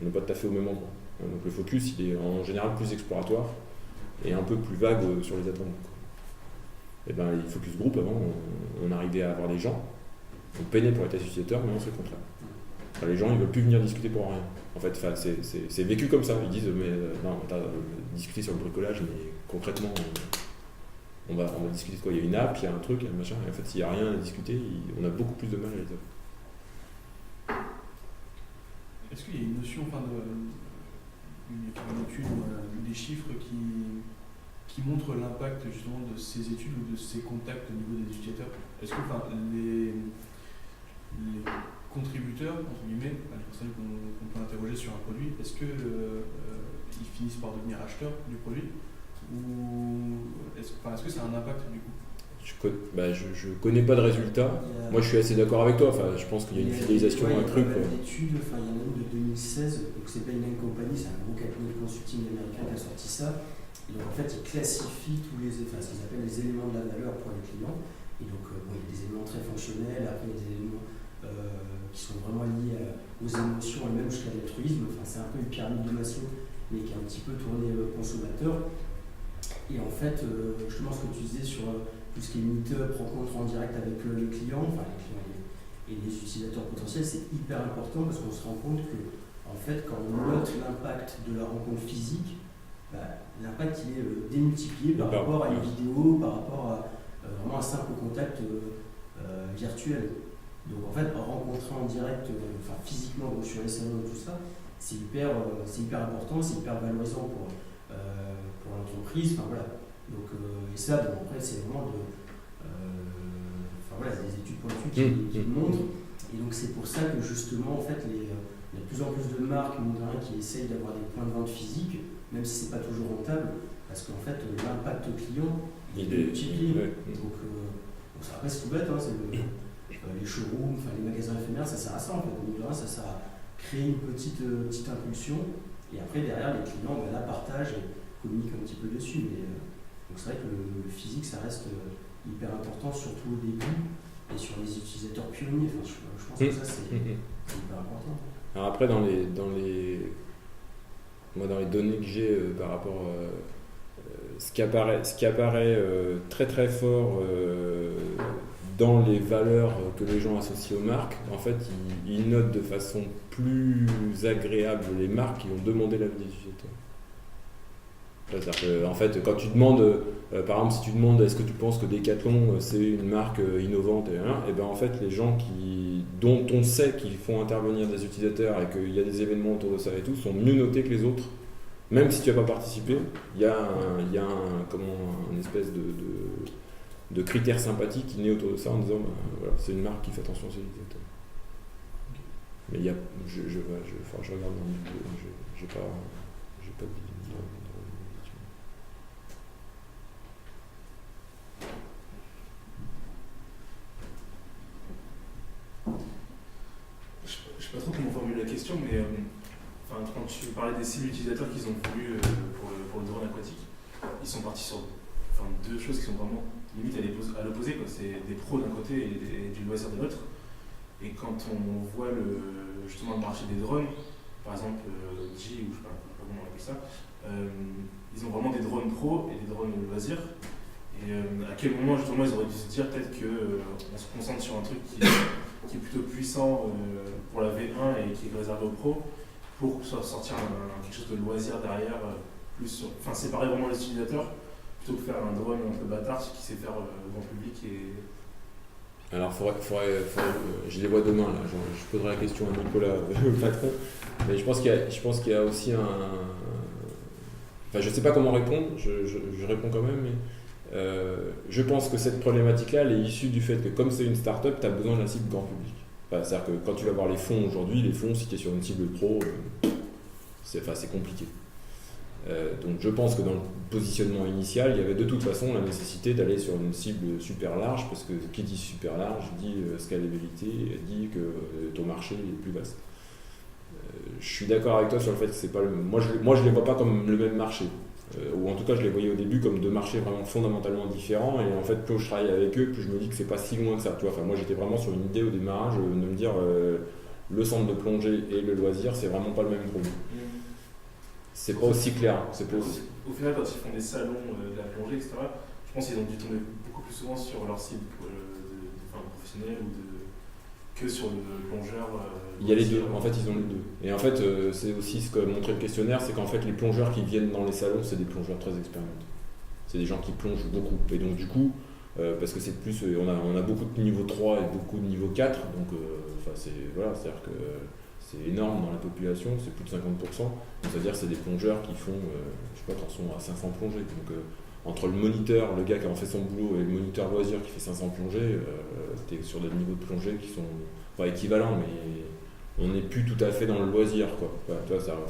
On n'est pas tout à fait au même endroit. Donc le focus, il est en général plus exploratoire et un peu plus vague sur les attentes. Et les focus group, avant, on arrivait à avoir des gens, on peinait pour les tests utilisateurs, mais non, c'est le contraire. Les gens, ils ne veulent plus venir discuter pour rien. En fait, c'est vécu comme ça. Ils disent, mais non, discuter sur le bricolage, mais concrètement, on va discuter de quoi? Il y a une app, il y a un truc, il y a un machin. Et en fait, s'il n'y a rien à discuter, on a beaucoup plus de mal à les avoir. Est-ce qu'il y a une notion, une étude ou des chiffres qui montrent l'impact justement de ces études ou de ces contacts au niveau des utilisateurs? Est-ce que les contributeurs, entre guillemets, les personnes qu'on peut interroger sur un produit, est-ce qu'ils finissent par devenir acheteurs du produit ou est-ce que ça a un impact du coup? Je connais pas de résultats. Moi, je suis assez d'accord avec toi. Je pense qu'il y a une fidélisation accrue. Il y a une étude, il y en a une de 2016, donc c'est Bain & Company, c'est un gros cabinet de consulting américain qui a sorti ça. Et donc en fait, ils classifient ce qu'ils appellent les éléments de la valeur pour les clients. Et donc il y a des éléments très fonctionnels, après il y a des éléments qui sont vraiment liés aux émotions et même jusqu'à l'altruisme. C'est un peu une pyramide de Maslow, mais qui est un petit peu tournée consommateur. Et en fait, justement, ce que tu disais sur tout ce qui est meet-up, rencontre en direct avec les clients, et les utilisateurs potentiels, c'est hyper important parce qu'on se rend compte que, en fait, quand on note l'impact de la rencontre physique, l'impact il est démultiplié par rapport à une vidéo, par rapport à vraiment un simple contact virtuel. Donc en fait, rencontrer en direct, physiquement, donc sur les salons et tout ça, c'est hyper important, c'est hyper valorisant pour l'entreprise. Donc, et ça, après, c'est vraiment des études pointues qui le montrent. Et donc c'est pour ça que justement, en fait, il y a de plus en plus de marques qui essayent d'avoir des points de vente physiques, même si c'est pas toujours rentable, parce qu'en fait, l'impact client il est multiplié. Donc après, c'est tout bête, c'est les showrooms, les magasins éphémères, ça sert à ça en fait. Ça sert à créer une petite impulsion, et après derrière les clients la partagent et communiquent un petit peu dessus. Donc c'est vrai que le physique ça reste hyper important, surtout au début et sur les utilisateurs pionniers. Je pense que ça c'est hyper important. Alors après dans les données que j'ai par rapport ce qui apparaît très très fort dans les valeurs que les gens associent aux marques, en fait, ils notent de façon plus agréable les marques qui ont demandé l'avis des utilisateurs. C'est-à-dire que, en fait, quand tu demandes, par exemple, si tu demandes est-ce que tu penses que Decathlon c'est une marque innovante, et ben en fait, les gens dont on sait qu'ils font intervenir des utilisateurs et qu'il y a des événements autour de ça et tout, sont mieux notés que les autres. Même si tu n'as pas participé, il y a une espèce de critère sympathique qui naît autour de ça en disant voilà, c'est une marque qui fait attention à ses utilisateurs. Mais il y a, je regarde dans le vidéo, j'ai pas de Je sais pas trop comment formuler la question, mais quand tu parlais des cibles utilisateurs qu'ils ont voulu pour le drone aquatique, ils sont partis sur deux choses qui sont vraiment limite à l'opposé. C'est des pros d'un côté et du loisir de l'autre. Et quand on voit justement le marché des drones, par exemple G, ou je sais pas comment on appelle ça, ils ont vraiment des drones pros et des drones loisirs. Et à quel moment justement ils auraient dû se dire peut-être qu'on se concentre sur un truc qui est plutôt puissant pour la V1 et qui est réservé aux pros, pour sortir quelque chose de loisir derrière, séparer vraiment les utilisateurs, plutôt que faire un drone un peu bâtard qui sait faire grand public. Alors, je les vois demain, là. Je poserai la question à Nicolas, le patron, mais je pense qu'il y a aussi je ne sais pas comment répondre, je réponds quand même, mais je pense que cette problématique-là, elle est issue du fait que comme c'est une start-up, tu as besoin d'un cible grand public. C'est-à-dire que quand tu vas voir les fonds aujourd'hui, si tu es sur une cible pro, c'est compliqué. Donc je pense que dans le positionnement initial, il y avait de toute façon la nécessité d'aller sur une cible super large, parce que qui dit super large dit scalabilité, dit que ton marché est plus vaste. Je suis d'accord avec toi sur le fait que c'est pas le même. Moi je les vois pas comme le même marché. Ou en tout cas je les voyais au début comme deux marchés vraiment fondamentalement différents, et en fait plus je travaille avec eux, plus je me dis que c'est pas si loin que ça. Moi j'étais vraiment sur une idée au démarrage de me dire le centre de plongée et le loisir c'est vraiment pas le même produit. C'est pas aussi clair. Au final, quand ils font des salons de la plongée, etc., je pense qu'ils ont dû tomber beaucoup plus souvent sur leur cible professionnelle que sur le plongeur. Il y a les deux, en fait ils ont les deux. Et en fait c'est aussi ce que montrait le questionnaire, c'est qu'en fait les plongeurs qui viennent dans les salons, c'est des plongeurs très expérimentés. C'est des gens qui plongent beaucoup. Et donc du coup, parce que c'est plus, on a beaucoup de niveau 3 et beaucoup de niveau 4, donc c'est-à-dire que c'est énorme dans la population, c'est plus de 50%. Donc c'est-à-dire que c'est des plongeurs qui font, qui sont à 500 plongées. Donc entre le moniteur, le gars qui en fait son boulot, et le moniteur loisir qui fait 500 plongées, tu es sur des niveaux de plongée qui sont pas équivalents, mais on n'est plus tout à fait dans le loisir, quoi.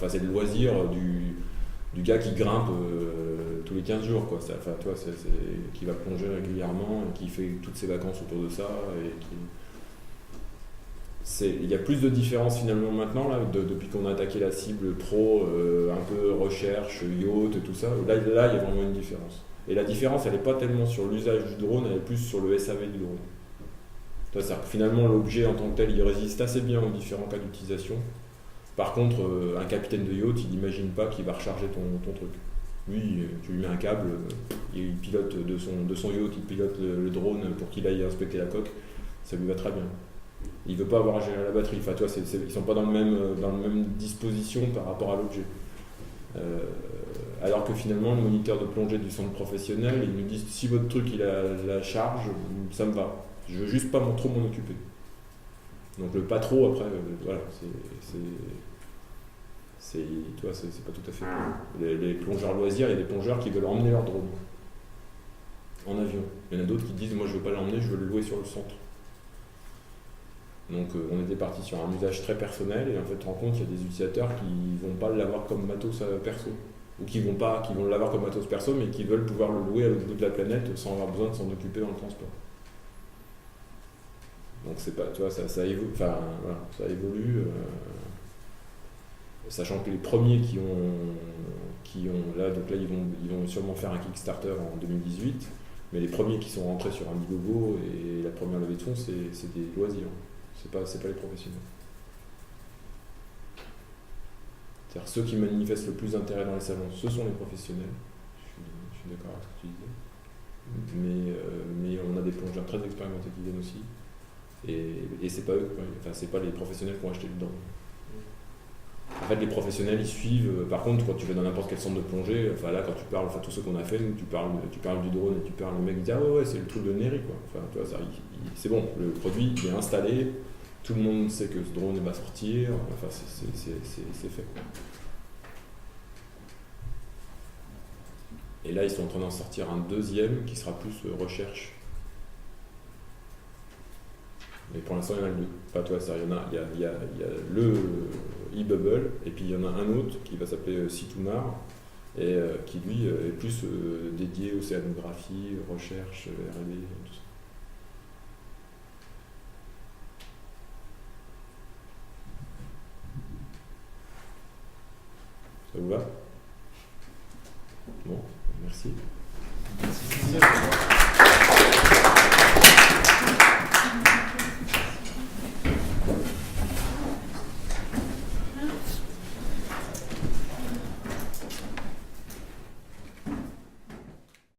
C'est le loisir du gars qui grimpe tous les 15 jours, quoi. Qui va plonger régulièrement et qui fait toutes ses vacances autour de ça. Il y a plus de différence finalement maintenant, là, depuis qu'on a attaqué la cible pro, un peu recherche, yacht, tout ça. Là, il y a vraiment une différence. Et la différence, elle n'est pas tellement sur l'usage du drone, elle est plus sur le SAV du drone. C'est-à-dire que finalement, l'objet en tant que tel, il résiste assez bien aux différents cas d'utilisation. Par contre, un capitaine de yacht, il n'imagine pas qu'il va recharger ton truc. Lui, tu lui mets un câble, il pilote de son yacht, il pilote le drone pour qu'il aille inspecter la coque, ça lui va très bien. Il ne veut pas avoir à gérer la batterie. Ils ne sont pas dans la même disposition par rapport à l'objet. Alors que finalement, le moniteur de plongée du centre professionnel, il nous dit si votre truc il a la charge, ça me va. Je veux juste pas trop m'en occuper. Donc le pas trop, après, voilà, c'est pas tout à fait pareil. Les plongeurs loisirs, il y a des plongeurs qui veulent emmener leur drone en avion. Il y en a d'autres qui disent moi je veux pas l'emmener, je veux le louer sur le centre. Donc on était parti sur un usage très personnel, et en fait tu te rends compte qu'il y a des utilisateurs qui vont pas l'avoir comme matos perso, ou qui vont l'avoir comme matos perso, mais qui veulent pouvoir le louer à l'autre bout de la planète sans avoir besoin de s'en occuper dans le transport. Donc c'est pas, tu vois, ça évolue, sachant que les premiers qui ont là, donc là ils vont sûrement faire un Kickstarter en 2018, mais les premiers qui sont rentrés sur Indiegogo et la première levée de fonds, c'est des loisirs. C'est pas les professionnels. C'est-à-dire ceux qui manifestent le plus d'intérêt dans les salons, ce sont les professionnels. Je suis d'accord avec ce que tu disais. Mais on a des plongeurs très expérimentés qui viennent aussi. Et c'est pas eux, enfin, c'est pas les professionnels qui ont acheté dedans. En fait, les professionnels, ils suivent. Par contre, quand tu vas dans n'importe quel centre de plongée, enfin là, quand tu parles, enfin tous ceux qu'on a fait, tu parles du drone et tu parles, le mec dit ah ouais, c'est le truc de Neri, quoi. Enfin, tu vois, ça, c'est bon, le produit il est installé, tout le monde sait que ce drone va sortir, enfin c'est fait, quoi. Et là, ils sont en train d'en sortir un deuxième qui sera plus recherche. Mais pour l'instant, il y en a que deux. Enfin, toi, ça, il y a le e-bubble, et puis il y en a un autre qui va s'appeler Citumar, et qui lui est plus dédié océanographie, recherche, R&D, tout ça. Ça vous va? Bon, merci. Merci.